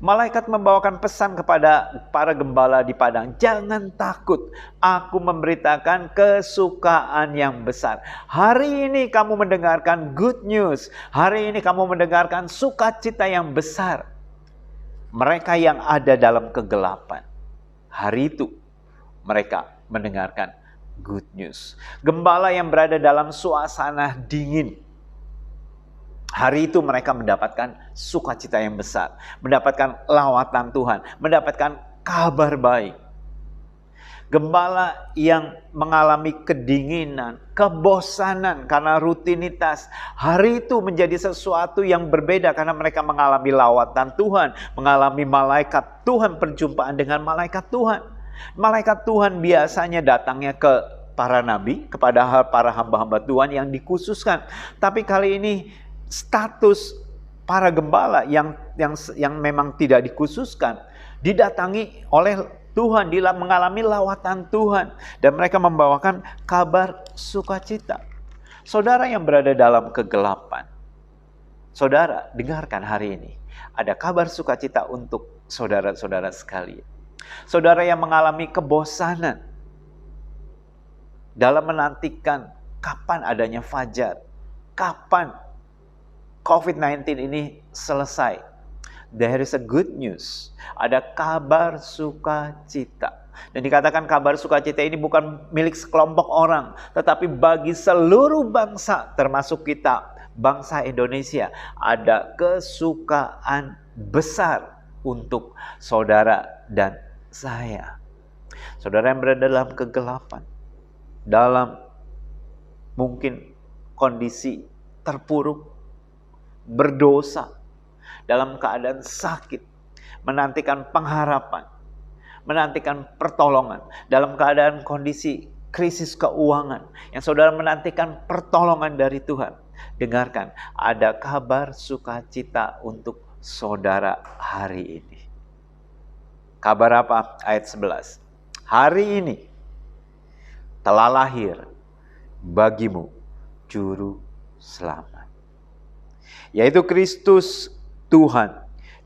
Malaikat membawakan pesan kepada para gembala di padang. Jangan takut, aku memberitakan kesukaan yang besar. Hari ini kamu mendengarkan good news. Hari ini kamu mendengarkan sukacita yang besar. Mereka yang ada dalam kegelapan, hari itu mereka mendengarkan good news. Gembala yang berada dalam suasana dingin, hari itu mereka mendapatkan sukacita yang besar, mendapatkan lawatan Tuhan, mendapatkan kabar baik. Gembala yang mengalami kedinginan, kebosanan karena rutinitas, hari itu menjadi sesuatu yang berbeda karena mereka mengalami lawatan Tuhan, mengalami malaikat Tuhan, perjumpaan dengan malaikat Tuhan. Malaikat Tuhan biasanya datangnya ke para nabi, kepada para hamba-hamba Tuhan yang dikhususkan. Tapi kali ini status para gembala yang memang tidak dikhususkan didatangi oleh Tuhan, mengalami lawatan Tuhan, dan mereka membawakan kabar sukacita. Saudara yang berada dalam kegelapan, Saudara, dengarkan hari ini. Ada kabar sukacita untuk saudara-saudara sekalian. Saudara yang mengalami kebosanan dalam menantikan kapan adanya fajar, kapan COVID-19 ini selesai. There is a good news. Ada kabar sukacita. Dan dikatakan kabar sukacita ini bukan milik sekelompok orang, tetapi bagi seluruh bangsa, termasuk kita, bangsa Indonesia. Ada kesukaan besar untuk saudara dan saya. Saudara yang berada dalam kegelapan, dalam mungkin kondisi terpuruk, berdosa, dalam keadaan sakit, menantikan pengharapan, menantikan pertolongan, dalam keadaan kondisi krisis keuangan, yang saudara menantikan pertolongan dari Tuhan. Dengarkan, ada kabar sukacita untuk saudara hari ini. Kabar apa? Ayat 11. Hari ini telah lahir bagimu juru selamat, yaitu Kristus Tuhan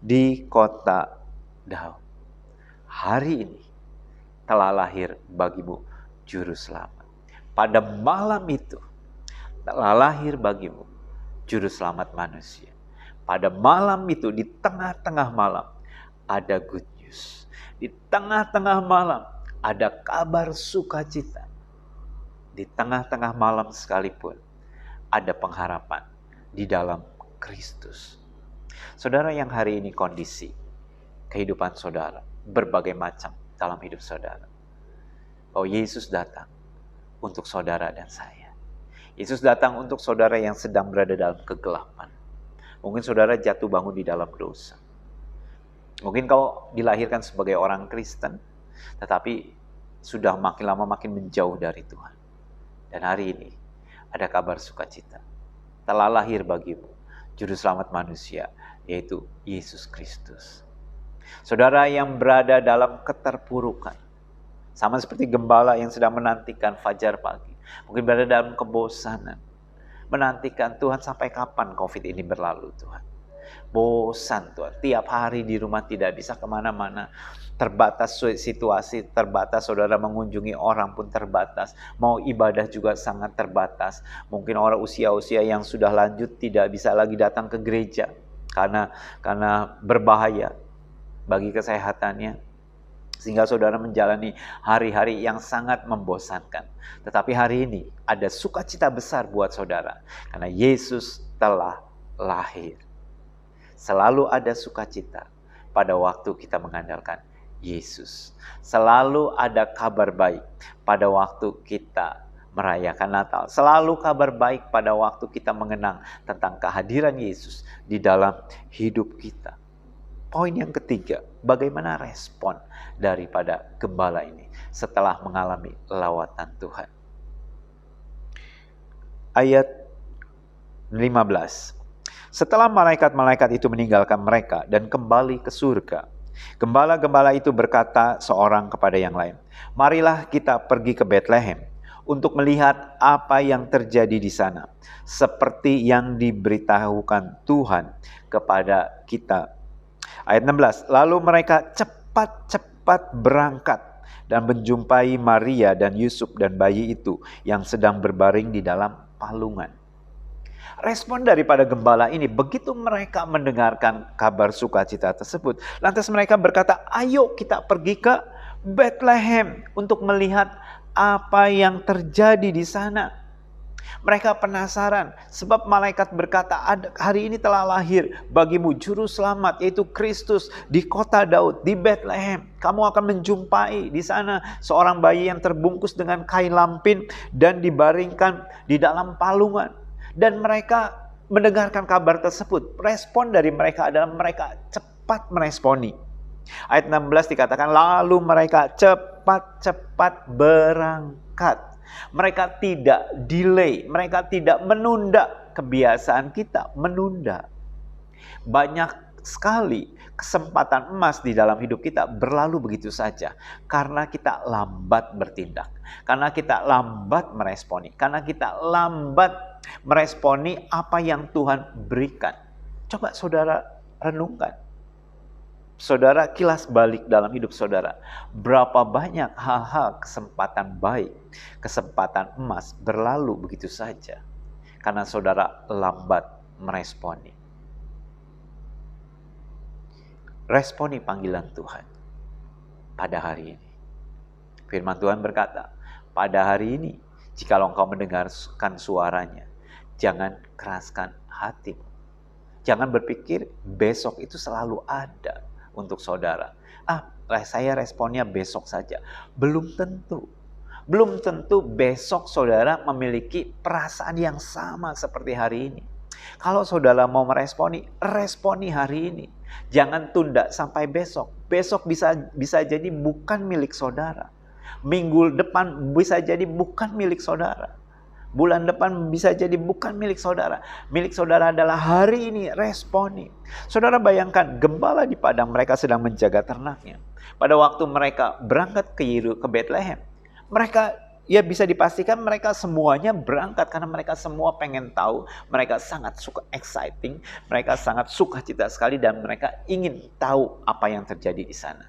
di kota Daud. Hari ini telah lahir bagimu juru selamat. Pada malam itu telah lahir bagimu juru selamat manusia. Pada malam itu, di tengah-tengah malam, ada good news. Di tengah-tengah malam ada kabar sukacita. Di tengah-tengah malam sekalipun ada pengharapan di dalam Kristus. Saudara yang hari ini kondisi kehidupan saudara berbagai macam dalam hidup saudara. Oh, Yesus datang untuk saudara dan saya. Yesus datang untuk saudara yang sedang berada dalam kegelapan. Mungkin saudara jatuh bangun di dalam dosa. Mungkin kau dilahirkan sebagai orang Kristen, tetapi sudah makin lama makin menjauh dari Tuhan. Dan hari ini ada kabar sukacita. Telah lahir bagimu juru selamat manusia, yaitu Yesus Kristus. Saudara yang berada dalam keterpurukan, sama seperti gembala yang sedang menantikan fajar pagi, mungkin berada dalam kebosanan, menantikan Tuhan sampai kapan COVID ini berlalu Tuhan. Bosan Tuhan, tiap hari di rumah tidak bisa kemana-mana, terbatas situasi, terbatas saudara mengunjungi orang pun terbatas, mau ibadah juga sangat terbatas. Mungkin orang usia-usia yang sudah lanjut tidak bisa lagi datang ke gereja karena berbahaya bagi kesehatannya, sehingga saudara menjalani hari-hari yang sangat membosankan. Tetapi hari ini ada sukacita besar buat saudara, karena Yesus telah lahir. Selalu ada sukacita pada waktu kita mengandalkan Yesus. Selalu ada kabar baik pada waktu kita merayakan Natal. Selalu kabar baik pada waktu kita mengenang tentang kehadiran Yesus di dalam hidup kita. Poin yang ketiga, bagaimana respon daripada gembala ini setelah mengalami lawatan Tuhan. Ayat 15. Setelah malaikat-malaikat itu meninggalkan mereka dan kembali ke surga, gembala-gembala itu berkata seorang kepada yang lain, "Marilah kita pergi ke Betlehem untuk melihat apa yang terjadi di sana, seperti yang diberitahukan Tuhan kepada kita." Ayat 16, lalu mereka cepat-cepat berangkat dan menjumpai Maria dan Yusuf dan bayi itu yang sedang berbaring di dalam palungan. Respon daripada gembala ini, begitu mereka mendengarkan kabar sukacita tersebut, lantas mereka berkata, "Ayo kita pergi ke Betlehem untuk melihat apa yang terjadi di sana." Mereka penasaran sebab malaikat berkata, "Hari ini telah lahir bagimu juru selamat, yaitu Kristus di kota Daud, di Betlehem. Kamu akan menjumpai di sana seorang bayi yang terbungkus dengan kain lampin dan dibaringkan di dalam palungan." Dan mereka mendengarkan kabar tersebut. Respon dari mereka adalah mereka cepat meresponi. Ayat 16 dikatakan, lalu mereka cepat-cepat berangkat. Mereka tidak delay, mereka tidak menunda. Kebiasaan kita menunda. Banyak sekali kesempatan emas di dalam hidup kita berlalu begitu saja. Karena kita lambat bertindak. Karena kita lambat meresponi. Karena kita lambat meresponi apa yang Tuhan berikan. Coba saudara renungkan. Saudara kilas balik dalam hidup saudara. Berapa banyak hal-hal kesempatan baik, kesempatan emas berlalu begitu saja. Karena saudara lambat meresponi. Responi panggilan Tuhan pada hari ini. Firman Tuhan berkata, pada hari ini, jikalau engkau mendengarkan suaranya, jangan keraskan hatimu. Jangan berpikir besok itu selalu ada untuk saudara. Saya responnya besok saja. Belum tentu. Belum tentu besok saudara memiliki perasaan yang sama seperti hari ini. Kalau saudara mau meresponi, responi hari ini. Jangan tunda sampai besok. Besok bisa jadi bukan milik saudara. Minggu depan bisa jadi bukan milik saudara. Bulan depan bisa jadi bukan milik saudara. Milik saudara adalah hari ini, responi. Saudara bayangkan, gembala di padang mereka sedang menjaga ternaknya. Pada waktu mereka berangkat ke Bethlehem, mereka, ya bisa dipastikan mereka semuanya berangkat karena mereka semua pengen tahu. Mereka sangat suka exciting, mereka sangat suka cita sekali dan mereka ingin tahu apa yang terjadi di sana.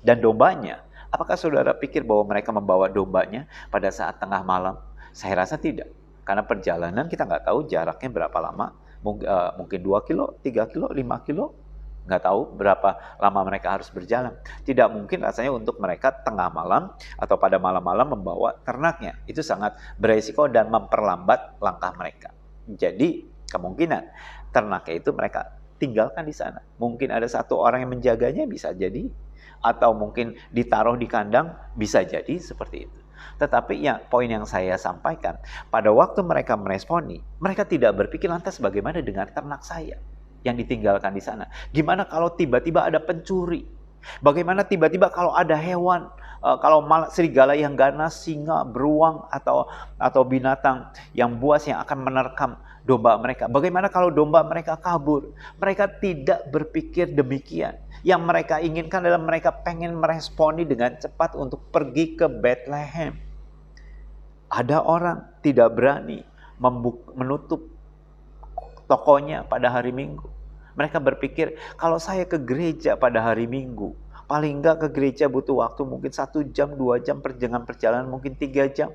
Dan dombanya, apakah saudara pikir bahwa mereka membawa dombanya pada saat tengah malam? Saya rasa tidak. Karena perjalanan kita nggak tahu jaraknya berapa lama. Mungkin 2 kilo, 3 kilo, 5 kilo. Nggak tahu berapa lama mereka harus berjalan. Tidak mungkin rasanya untuk mereka tengah malam atau pada malam-malam membawa ternaknya. Itu sangat beresiko dan memperlambat langkah mereka. Jadi kemungkinan ternaknya itu mereka tinggalkan di sana. Mungkin ada satu orang yang menjaganya, bisa jadi. Atau mungkin ditaruh di kandang, bisa jadi seperti itu. Tetapi poin yang saya sampaikan, pada waktu mereka meresponi, mereka tidak berpikir lantas bagaimana dengan ternak saya yang ditinggalkan di sana. Gimana kalau tiba-tiba ada pencuri? Bagaimana tiba-tiba kalau ada hewan, kalau serigala yang ganas, singa, beruang, atau binatang yang buas yang akan menerkam domba mereka. Bagaimana kalau domba mereka kabur? Mereka tidak berpikir demikian. Yang mereka inginkan adalah mereka pengen meresponi dengan cepat untuk pergi ke Bethlehem. Ada orang tidak berani menutup tokonya pada hari Minggu. Mereka berpikir, kalau saya ke gereja pada hari Minggu, paling enggak ke gereja butuh waktu mungkin 1 jam, 2 jam, perjalanan mungkin 3 jam.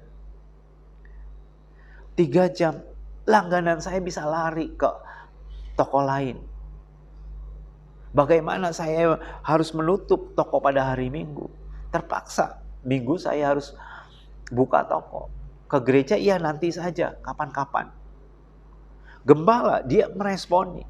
3 jam, langganan saya bisa lari ke toko lain. Bagaimana saya harus menutup toko pada hari Minggu? Terpaksa, Minggu saya harus buka toko. Ke gereja, iya nanti saja, kapan-kapan. Gembala, dia meresponi.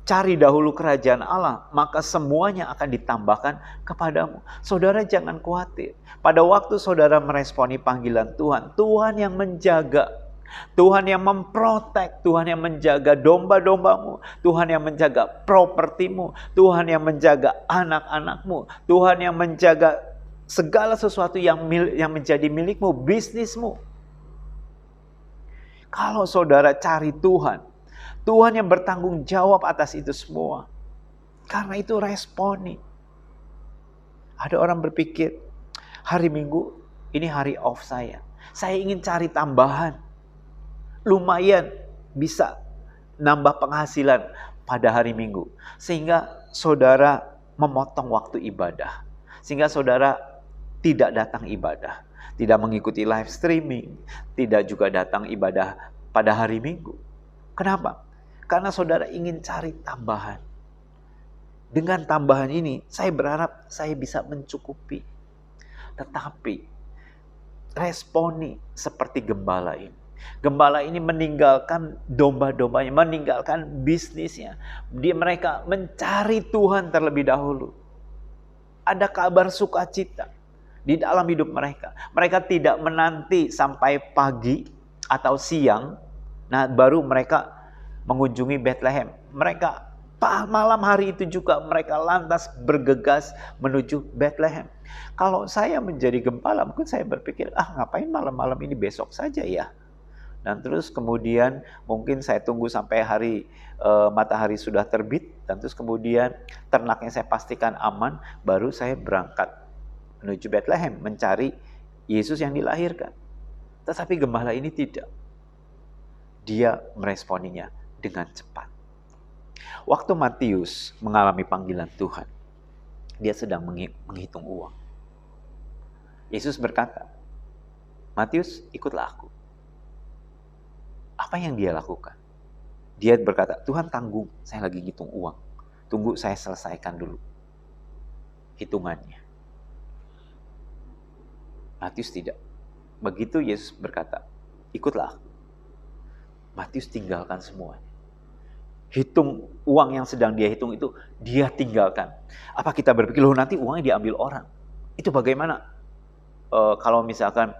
Cari dahulu kerajaan Allah, maka semuanya akan ditambahkan kepadamu. Saudara jangan khawatir. Pada waktu saudara meresponi panggilan Tuhan, Tuhan yang menjaga. Tuhan yang memprotek, Tuhan yang menjaga domba-dombamu, Tuhan yang menjaga propertimu, Tuhan yang menjaga anak-anakmu, Tuhan yang menjaga segala sesuatu yang menjadi milikmu, bisnismu. Kalau saudara cari Tuhan, Tuhan yang bertanggung jawab atas itu semua. Karena itu responi. Ada orang berpikir, hari Minggu ini hari off saya. Saya ingin cari tambahan. Lumayan bisa nambah penghasilan pada hari Minggu. Sehingga saudara memotong waktu ibadah. Sehingga saudara tidak datang ibadah. Tidak mengikuti live streaming. Tidak juga datang ibadah pada hari Minggu. Kenapa? Karena saudara ingin cari tambahan. Dengan tambahan ini, saya berharap saya bisa mencukupi. Tetapi, responi seperti gembala ini. Gembala ini meninggalkan domba-dombanya, meninggalkan bisnisnya. Mereka mencari Tuhan terlebih dahulu. Ada kabar sukacita di dalam hidup mereka. Mereka tidak menanti sampai pagi atau siang, baru mereka mengunjungi Bethlehem. Mereka malam hari itu juga mereka lantas bergegas menuju Bethlehem. Kalau saya menjadi gembala, mungkin saya berpikir, ngapain malam-malam ini, besok saja ya. Dan terus kemudian mungkin saya tunggu sampai matahari sudah terbit. Dan terus kemudian ternaknya saya pastikan aman. Baru saya berangkat menuju Bethlehem mencari Yesus yang dilahirkan. Tetapi gembala ini tidak. Dia meresponinya dengan cepat. Waktu Matius mengalami panggilan Tuhan, dia sedang menghitung uang. Yesus berkata, Matius, ikutlah aku. Apa yang dia lakukan? Dia berkata, Tuhan tanggung, saya lagi ngitung uang. Tunggu saya selesaikan dulu hitungannya. Matius tidak. Begitu Yesus berkata, ikutlah aku. Matius tinggalkan semuanya. Hitung uang yang sedang dia hitung itu, dia tinggalkan. Apa kita berpikir, loh nanti uangnya diambil orang. Itu bagaimana? Kalau misalkan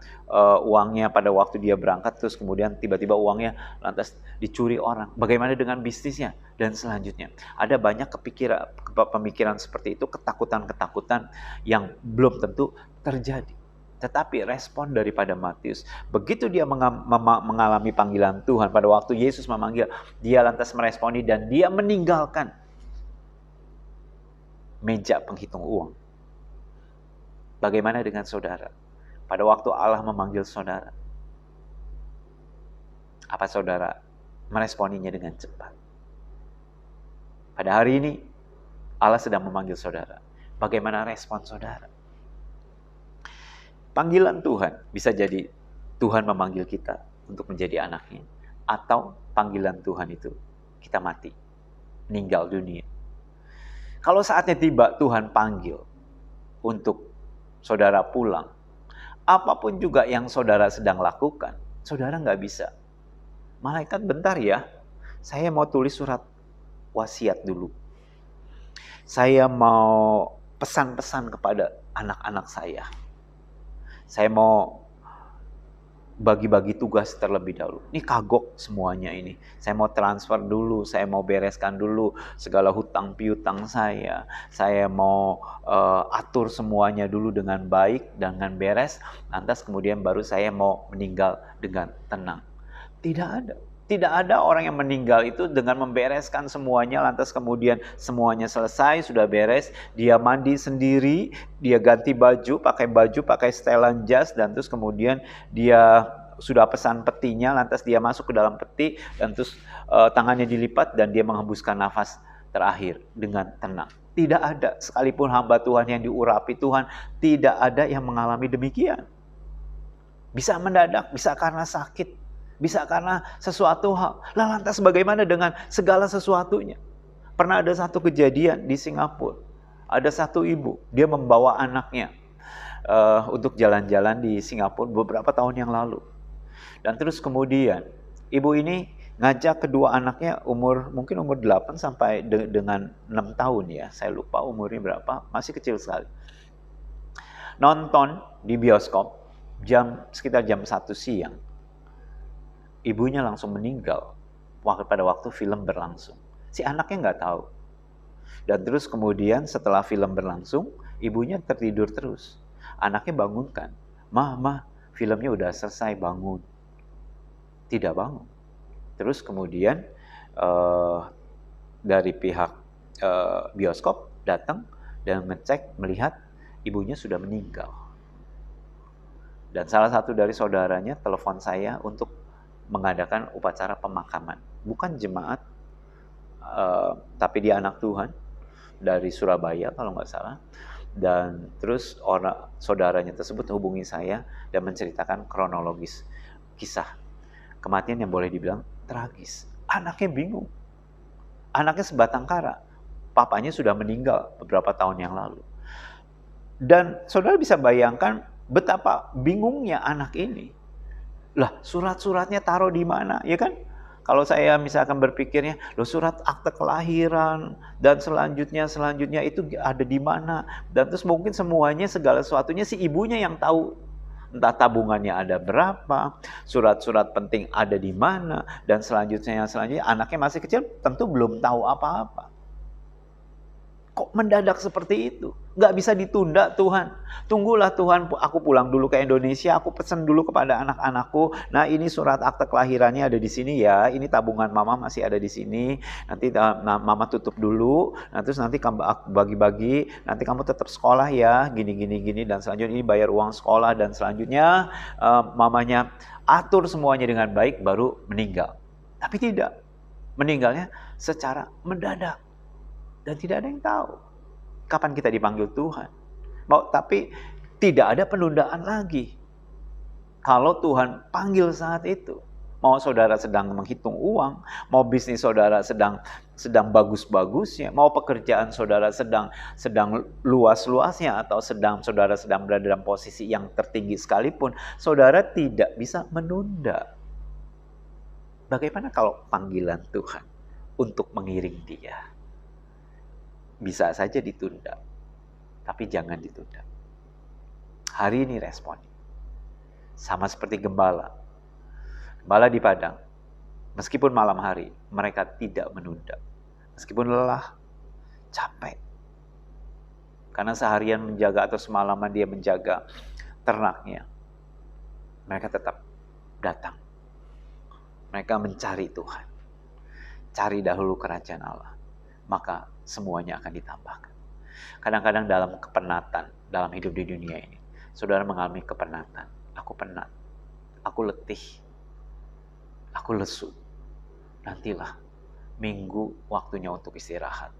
uangnya pada waktu dia berangkat, terus kemudian tiba-tiba uangnya lantas dicuri orang. Bagaimana dengan bisnisnya? Dan selanjutnya. Ada banyak pemikiran seperti itu, ketakutan-ketakutan yang belum tentu terjadi. Tetapi respon daripada Matius, begitu dia mengalami panggilan Tuhan, pada waktu Yesus memanggil, dia lantas meresponi dan dia meninggalkan meja penghitung uang. Bagaimana dengan saudara? Pada waktu Allah memanggil saudara, apa saudara meresponinya dengan cepat? Pada hari ini, Allah sedang memanggil saudara. Bagaimana respon saudara? Panggilan Tuhan bisa jadi Tuhan memanggil kita untuk menjadi anaknya. Atau panggilan Tuhan itu kita mati, meninggal dunia. Kalau saatnya tiba Tuhan panggil untuk saudara pulang, apapun juga yang saudara sedang lakukan, saudara nggak bisa. Malaikat, bentar ya, saya mau tulis surat wasiat dulu. Saya mau pesan-pesan kepada anak-anak saya. Saya mau bagi-bagi tugas terlebih dahulu. Ini kagok semuanya ini. Saya mau transfer dulu, saya mau bereskan dulu segala hutang piutang saya. Saya mau atur semuanya dulu dengan baik, dengan beres. Lantas kemudian baru saya mau meninggal dengan tenang. Tidak ada. Tidak ada orang yang meninggal itu dengan membereskan semuanya, lantas kemudian semuanya selesai, sudah beres, dia mandi sendiri, dia ganti baju, pakai setelan jas, dan terus kemudian dia sudah pesan petinya, lantas dia masuk ke dalam peti, dan terus tangannya dilipat, dan dia menghembuskan nafas terakhir dengan tenang. Tidak ada, sekalipun hamba Tuhan yang diurapi Tuhan, tidak ada yang mengalami demikian. Bisa mendadak, bisa karena sakit, bisa karena sesuatu hal. Lah lantas bagaimana dengan segala sesuatunya? Pernah ada satu kejadian di Singapura. Ada satu ibu, dia membawa anaknya untuk jalan-jalan di Singapura beberapa tahun yang lalu. Dan terus kemudian ibu ini ngajak kedua anaknya mungkin umur 8 sampai dengan 6 tahun ya. Saya lupa umurnya berapa, masih kecil sekali. Nonton di bioskop sekitar jam 1 siang. Ibunya langsung meninggal pada waktu film berlangsung. Si anaknya nggak tahu. Dan terus kemudian setelah film berlangsung, ibunya tertidur terus. Anaknya bangunkan. Ma, filmnya udah selesai, bangun. Tidak bangun. Terus kemudian dari pihak bioskop datang dan ngecek, melihat ibunya sudah meninggal. Dan salah satu dari saudaranya telepon saya untuk mengadakan upacara pemakaman. Bukan jemaat, tapi dia anak Tuhan dari Surabaya kalau nggak salah. Dan terus saudaranya tersebut hubungi saya dan menceritakan kronologis kisah kematian yang boleh dibilang tragis. Anaknya bingung. Anaknya sebatang kara. Papanya sudah meninggal beberapa tahun yang lalu. Dan saudara bisa bayangkan betapa bingungnya anak ini. Lah, surat-suratnya taruh di mana, ya kan? Kalau saya misalkan berpikirnya, loh surat akte kelahiran dan selanjutnya itu ada di mana? Dan terus mungkin semuanya, segala sesuatunya si ibunya yang tahu. Entah tabungannya ada berapa, surat-surat penting ada di mana, dan selanjutnya anaknya masih kecil, tentu belum tahu apa-apa. Kok mendadak seperti itu? Nggak bisa ditunda Tuhan. Tunggulah Tuhan, aku pulang dulu ke Indonesia, aku pesan dulu kepada anak-anakku. Nah ini surat akte kelahirannya ada di sini ya, ini tabungan mama masih ada di sini. Nanti mama tutup dulu, terus nanti kamu bagi-bagi, nanti kamu tetap sekolah ya, gini, dan selanjutnya ini bayar uang sekolah, dan selanjutnya mamanya atur semuanya dengan baik, baru meninggal. Tapi tidak. meninggalnya secara mendadak. Dan tidak ada yang tahu kapan kita dipanggil Tuhan. Tapi tidak ada penundaan lagi. Kalau Tuhan panggil saat itu, mau saudara sedang menghitung uang, mau bisnis saudara sedang bagus-bagusnya, mau pekerjaan saudara sedang luas-luasnya, atau saudara sedang berada dalam posisi yang tertinggi sekalipun, saudara tidak bisa menunda. Bagaimana kalau panggilan Tuhan untuk mengiring dia? Bisa saja ditunda, tapi jangan ditunda. Hari ini respon. Sama seperti gembala di padang. Meskipun malam hari, mereka tidak menunda. Meskipun lelah, capek. Karena seharian menjaga atau semalaman dia menjaga ternaknya. Mereka tetap datang. Mereka mencari Tuhan. Cari dahulu kerajaan Allah. Maka semuanya akan ditambahkan. Kadang-kadang dalam kepenatan, dalam hidup di dunia ini, saudara mengalami kepenatan. Aku penat, aku letih, aku lesu. Nantilah minggu waktunya untuk istirahat.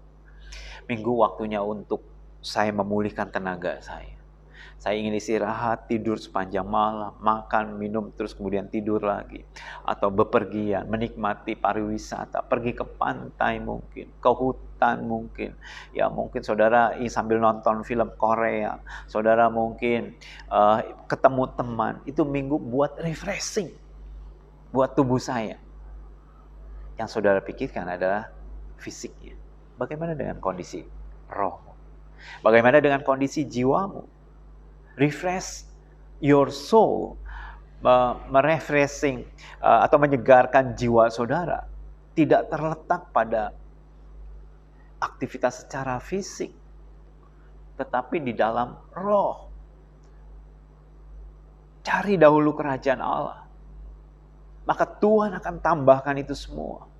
Minggu waktunya untuk saya memulihkan tenaga saya. Saya ingin istirahat, tidur sepanjang malam, makan, minum, terus kemudian tidur lagi. Atau bepergian, menikmati pariwisata, pergi ke pantai mungkin, ke hutan mungkin. Ya mungkin saudara sambil nonton film Korea, saudara mungkin ketemu teman. Itu minggu buat refreshing, buat tubuh saya. Yang saudara pikirkan adalah fisiknya. Bagaimana dengan kondisi rohmu? Bagaimana dengan kondisi jiwamu? Refresh your soul, merefreshing atau menyegarkan jiwa saudara. Tidak terletak pada aktivitas secara fisik, tetapi di dalam roh. Cari dahulu kerajaan Allah. Maka Tuhan akan tambahkan itu semua.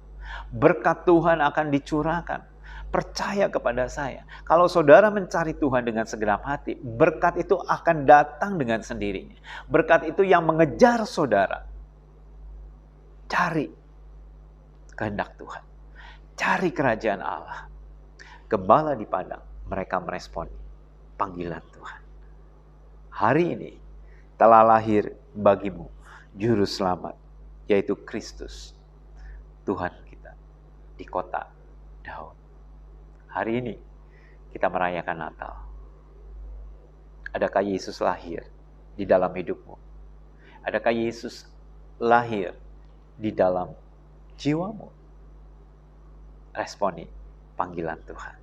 Berkat Tuhan akan dicurahkan. Percaya kepada saya. Kalau saudara mencari Tuhan dengan segenap hati, berkat itu akan datang dengan sendirinya. Berkat itu yang mengejar saudara. Cari kehendak Tuhan. Cari kerajaan Allah. Gembala di padang, mereka meresponi panggilan Tuhan. Hari ini telah lahir bagimu juru selamat, yaitu Kristus, Tuhan kita, di kota Daud. Hari ini kita merayakan Natal. Adakah Yesus lahir di dalam hidupmu? Adakah Yesus lahir di dalam jiwamu? Responi panggilan Tuhan.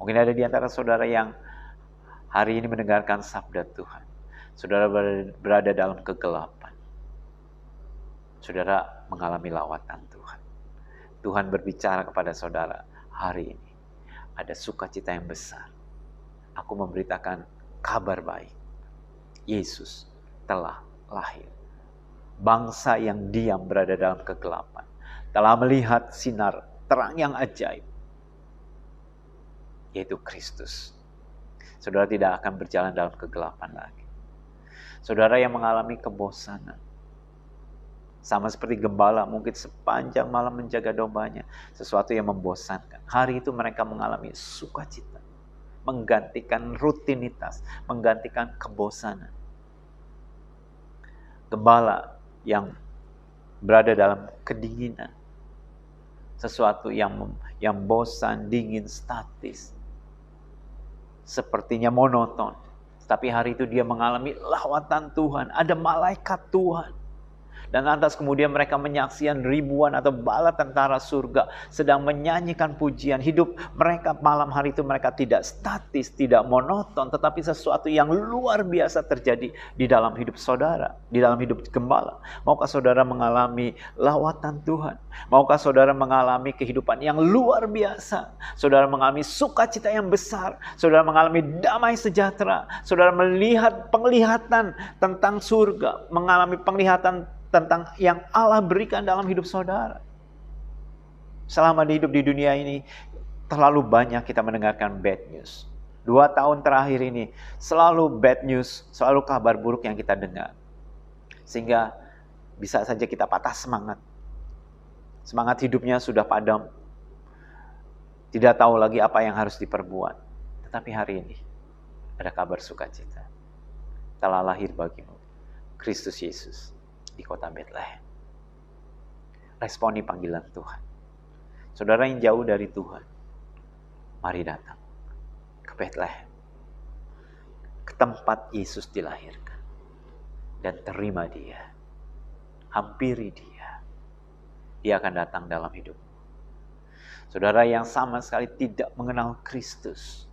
Mungkin ada di antara saudara yang hari ini mendengarkan sabda Tuhan. Saudara berada dalam kegelapan. Saudara mengalami lawatan Tuhan. Tuhan berbicara kepada saudara, hari ini ada sukacita yang besar. Aku memberitakan kabar baik. Yesus telah lahir. Bangsa yang diam berada dalam kegelapan telah melihat sinar terang yang ajaib, yaitu Kristus. Saudara tidak akan berjalan dalam kegelapan lagi. Saudara yang mengalami kebosanan, sama seperti gembala mungkin sepanjang malam menjaga dombanya, sesuatu yang membosankan. Hari itu mereka mengalami sukacita, menggantikan rutinitas, menggantikan kebosanan. Gembala yang berada dalam kedinginan, sesuatu yang bosan, dingin, statis, sepertinya monoton. Tapi hari itu dia mengalami lawatan Tuhan, ada malaikat Tuhan. Dan lantas kemudian mereka menyaksikan ribuan atau bala tentara surga sedang menyanyikan pujian. Hidup mereka malam hari itu mereka tidak statis, tidak monoton, tetapi sesuatu yang luar biasa terjadi di dalam hidup saudara, di dalam hidup gembala. Maukah saudara mengalami lawatan Tuhan? Maukah saudara mengalami kehidupan yang luar biasa? Saudara mengalami sukacita yang besar, saudara mengalami damai sejahtera, saudara melihat penglihatan tentang surga, mengalami penglihatan tentang yang Allah berikan dalam hidup saudara. Selama hidup di dunia ini, terlalu banyak kita mendengarkan bad news. 2 tahun terakhir ini, selalu bad news, selalu kabar buruk yang kita dengar. Sehingga bisa saja kita patah semangat. Semangat hidupnya sudah padam. Tidak tahu lagi apa yang harus diperbuat. Tetapi hari ini ada kabar sukacita. Telah lahir bagimu Kristus Yesus di kota Betlehem. Responi panggilan Tuhan. Saudara yang jauh dari Tuhan, mari datang ke Betlehem, ke tempat Yesus dilahirkan, dan terima Dia. Hampiri Dia. Dia akan datang dalam hidupmu. Saudara yang sama sekali tidak mengenal Kristus,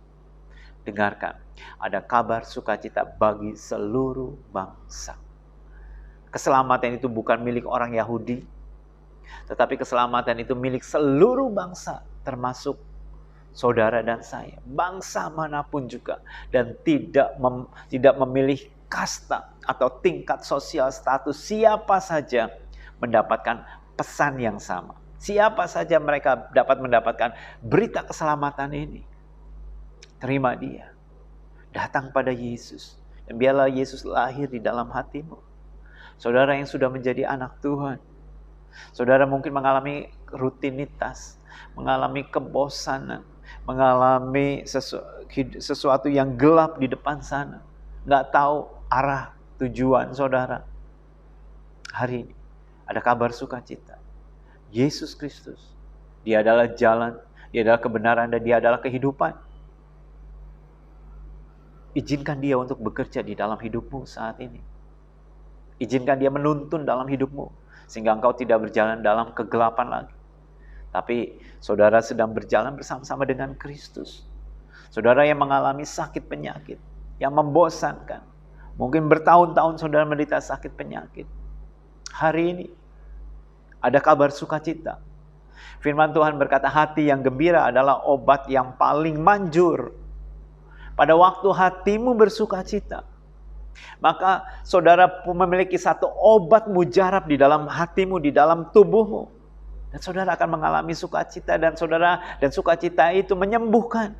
dengarkan, ada kabar sukacita bagi seluruh bangsa. Keselamatan itu bukan milik orang Yahudi, tetapi keselamatan itu milik seluruh bangsa, termasuk saudara dan saya. Bangsa manapun juga, dan tidak memilih kasta atau tingkat sosial status. Siapa saja mendapatkan pesan yang sama. Siapa saja mereka dapat mendapatkan berita keselamatan ini. Terima Dia. Datang pada Yesus. Dan biarlah Yesus lahir di dalam hatimu. Saudara yang sudah menjadi anak Tuhan. Saudara mungkin mengalami rutinitas. Mengalami kebosanan. Mengalami sesuatu yang gelap di depan sana. Nggak tahu arah tujuan saudara. Hari ini ada kabar sukacita. Yesus Kristus. Dia adalah jalan. Dia adalah kebenaran dan Dia adalah kehidupan. Izinkan Dia untuk bekerja di dalam hidupmu saat ini. Izinkan Dia menuntun dalam hidupmu. Sehingga engkau tidak berjalan dalam kegelapan lagi. Tapi saudara sedang berjalan bersama-sama dengan Kristus. Saudara yang mengalami sakit penyakit. Yang membosankan. Mungkin bertahun-tahun saudara menderita sakit penyakit. Hari ini ada kabar sukacita. Firman Tuhan berkata, hati yang gembira adalah obat yang paling manjur. Pada waktu hatimu bersukacita, maka saudara memiliki satu obat mujarab di dalam hatimu, di dalam tubuhmu. Dan saudara akan mengalami sukacita, dan sukacita itu menyembuhkan.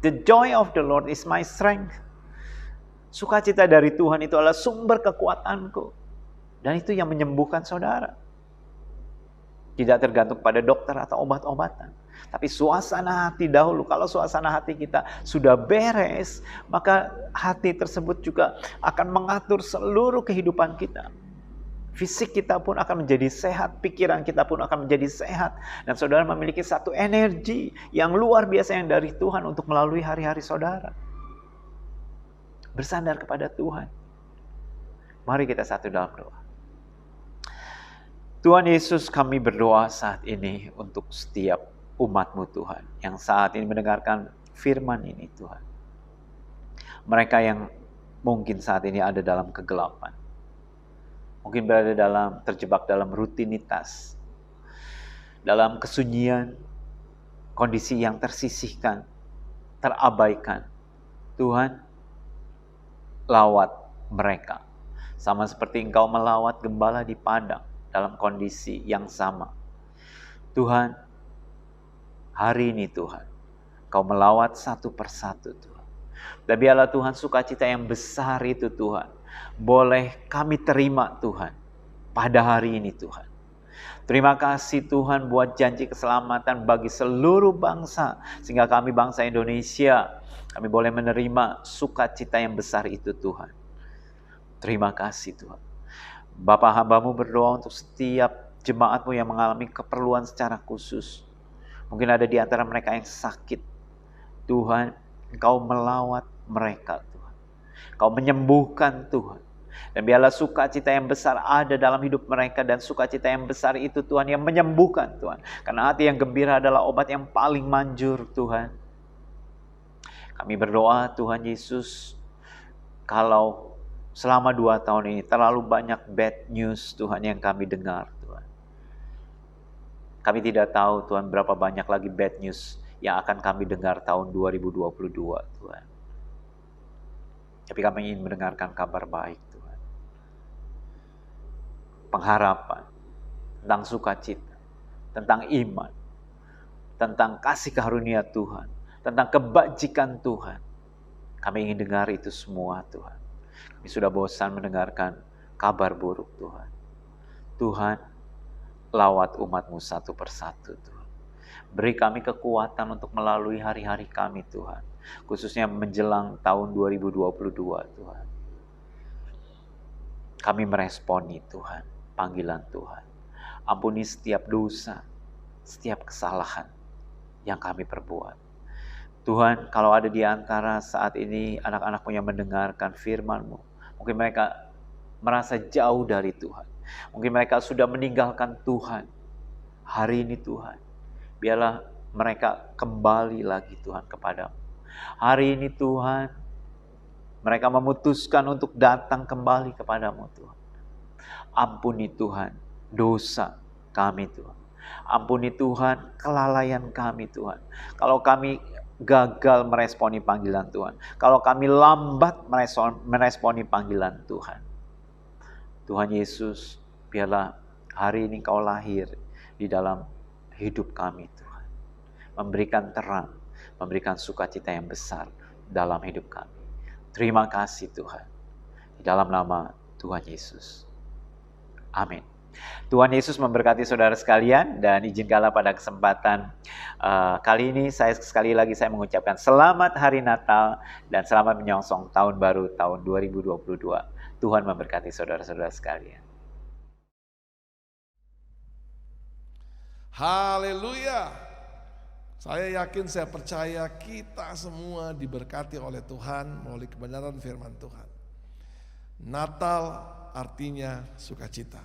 The joy of the Lord is my strength. Sukacita dari Tuhan itu adalah sumber kekuatanku. Dan itu yang menyembuhkan saudara. Tidak tergantung pada dokter atau obat-obatan. Tapi suasana hati dahulu. Kalau suasana hati kita sudah beres, maka hati tersebut juga akan mengatur seluruh kehidupan kita. Fisik kita pun akan menjadi sehat. Pikiran kita pun akan menjadi sehat. Dan saudara memiliki satu energi yang luar biasa yang dari Tuhan untuk melalui hari-hari saudara. Bersandar kepada Tuhan. Mari kita satu dalam doa. Tuhan Yesus, kami berdoa saat ini untuk setiap umat-Mu Tuhan, yang saat ini mendengarkan firman ini Tuhan. Mereka yang mungkin saat ini ada dalam kegelapan, mungkin terjebak dalam rutinitas, dalam kesunyian, kondisi yang tersisihkan, terabaikan. Tuhan, lawat mereka, sama seperti Engkau melawat gembala di padang, dalam kondisi yang sama. Tuhan, hari ini Tuhan, Kau melawat satu persatu Tuhan. Dan biarlah Tuhan sukacita yang besar itu Tuhan, boleh kami terima Tuhan, pada hari ini Tuhan. Terima kasih Tuhan buat janji keselamatan bagi seluruh bangsa. Sehingga kami bangsa Indonesia, kami boleh menerima sukacita yang besar itu Tuhan. Terima kasih Tuhan. Bapa, hamba-Mu berdoa untuk setiap jemaat-Mu yang mengalami keperluan secara khusus. Mungkin ada di antara mereka yang sakit. Tuhan, Engkau melawat mereka Tuhan. Engkau menyembuhkan Tuhan. Dan biarlah sukacita yang besar ada dalam hidup mereka. Dan sukacita yang besar itu Tuhan yang menyembuhkan Tuhan. Karena hati yang gembira adalah obat yang paling manjur Tuhan. Kami berdoa Tuhan Yesus, kalau selama 2 tahun ini terlalu banyak bad news Tuhan yang kami dengar Tuhan. Kami tidak tahu Tuhan berapa banyak lagi bad news yang akan kami dengar tahun 2022 Tuhan. Tapi kami ingin mendengarkan kabar baik Tuhan. Pengharapan tentang sukacita, tentang iman, tentang kasih karunia Tuhan, tentang kebajikan Tuhan. Kami ingin dengar itu semua Tuhan. Kami sudah bosan mendengarkan kabar buruk Tuhan. Tuhan, lawat umat-Mu satu persatu Tuhan. Beri kami kekuatan untuk melalui hari-hari kami Tuhan. Khususnya menjelang tahun 2022 Tuhan. Kami meresponi Tuhan, panggilan Tuhan. Ampuni setiap dosa, setiap kesalahan yang kami perbuat. Tuhan, kalau ada di antara saat ini anak-anak-Mu yang mendengarkan firman-Mu, mungkin mereka merasa jauh dari Tuhan. Mungkin mereka sudah meninggalkan Tuhan. Hari ini Tuhan, biarlah mereka kembali lagi Tuhan kepadamu. Hari ini Tuhan, mereka memutuskan untuk datang kembali kepadamu Tuhan. Ampuni Tuhan dosa kami Tuhan. Ampuni Tuhan kelalaian kami Tuhan. Kalau kami gagal meresponi panggilan Tuhan. Kalau kami lambat meresponi panggilan Tuhan. Tuhan Yesus, biarlah hari ini Kau lahir di dalam hidup kami Tuhan. Memberikan terang, memberikan sukacita yang besar dalam hidup kami. Terima kasih Tuhan. Di dalam nama Tuhan Yesus. Amin. Tuhan Yesus memberkati saudara sekalian, dan izinkanlah pada kesempatan kali ini sekali lagi saya mengucapkan selamat hari Natal dan selamat menyongsong tahun baru tahun 2022. Tuhan memberkati saudara-saudara sekalian. Haleluya. Saya yakin, saya percaya kita semua diberkati oleh Tuhan melalui kebenaran firman Tuhan. Natal artinya sukacita.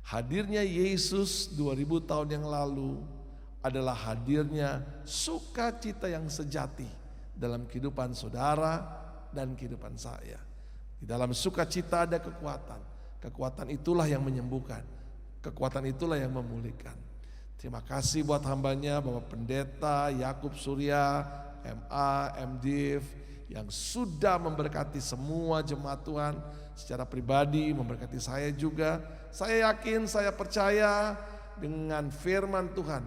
Hadirnya Yesus 2000 tahun yang lalu adalah hadirnya sukacita yang sejati dalam kehidupan saudara dan kehidupan saya. Di dalam sukacita ada kekuatan. Kekuatan itulah yang menyembuhkan. Kekuatan itulah yang memulihkan. Terima kasih buat hambanya Bapak Pendeta Yakub Surya, MA, MDiv, yang sudah memberkati semua jemaat Tuhan secara pribadi, memberkati saya juga. Saya yakin, saya percaya dengan firman Tuhan,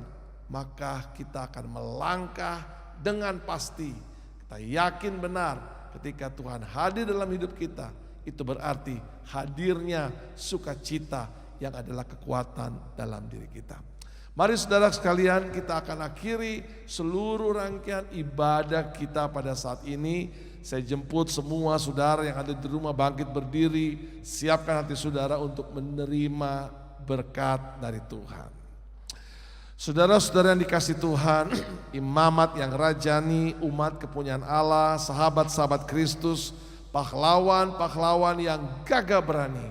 maka kita akan melangkah dengan pasti. Kita yakin benar ketika Tuhan hadir dalam hidup kita, itu berarti hadirnya sukacita yang adalah kekuatan dalam diri kita. Mari saudara sekalian, kita akan akhiri seluruh rangkaian ibadah kita pada saat ini. Saya jemput semua saudara yang ada di rumah bangkit berdiri. Siapkan hati saudara untuk menerima berkat dari Tuhan. Saudara-saudara yang dikasih Tuhan, imamat yang rajani, umat kepunyaan Allah, sahabat-sahabat Kristus, pahlawan-pahlawan yang gagah berani.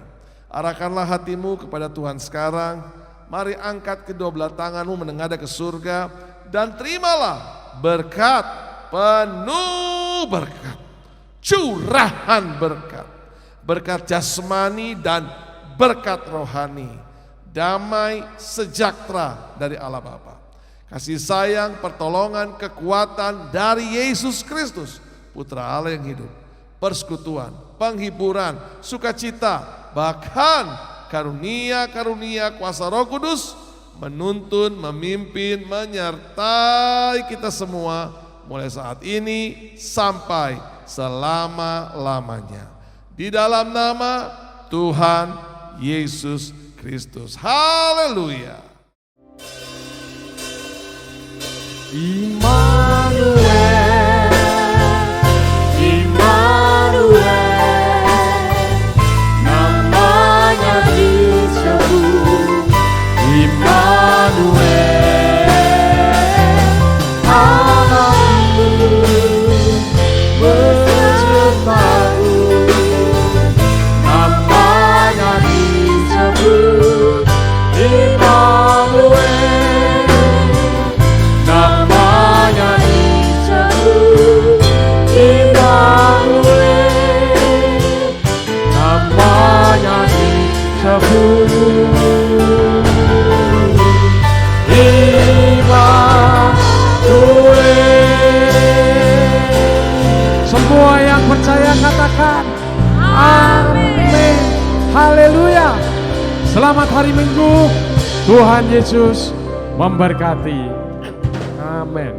Arahkanlah hatimu kepada Tuhan sekarang. Mari angkat kedua belah tanganmu menengadah ke surga dan terimalah berkat, penuh berkat, curahan berkat, berkat jasmani dan berkat rohani, damai sejahtera dari Allah Bapa, kasih sayang, pertolongan, kekuatan dari Yesus Kristus, Putra Allah yang hidup, persekutuan, penghiburan, sukacita, bahkan karunia-karunia kuasa Roh Kudus menuntun, memimpin, menyertai kita semua mulai saat ini sampai selama-lamanya. Di dalam nama Tuhan Yesus Kristus. Haleluya. Immanuel, Immanuel, namanya disebut Immanuel, Allah itu besertaku, namanya disebut Immanuel. Semua yang percaya katakan amin. Haleluya. Selamat hari Minggu. Tuhan Yesus memberkati. Amin.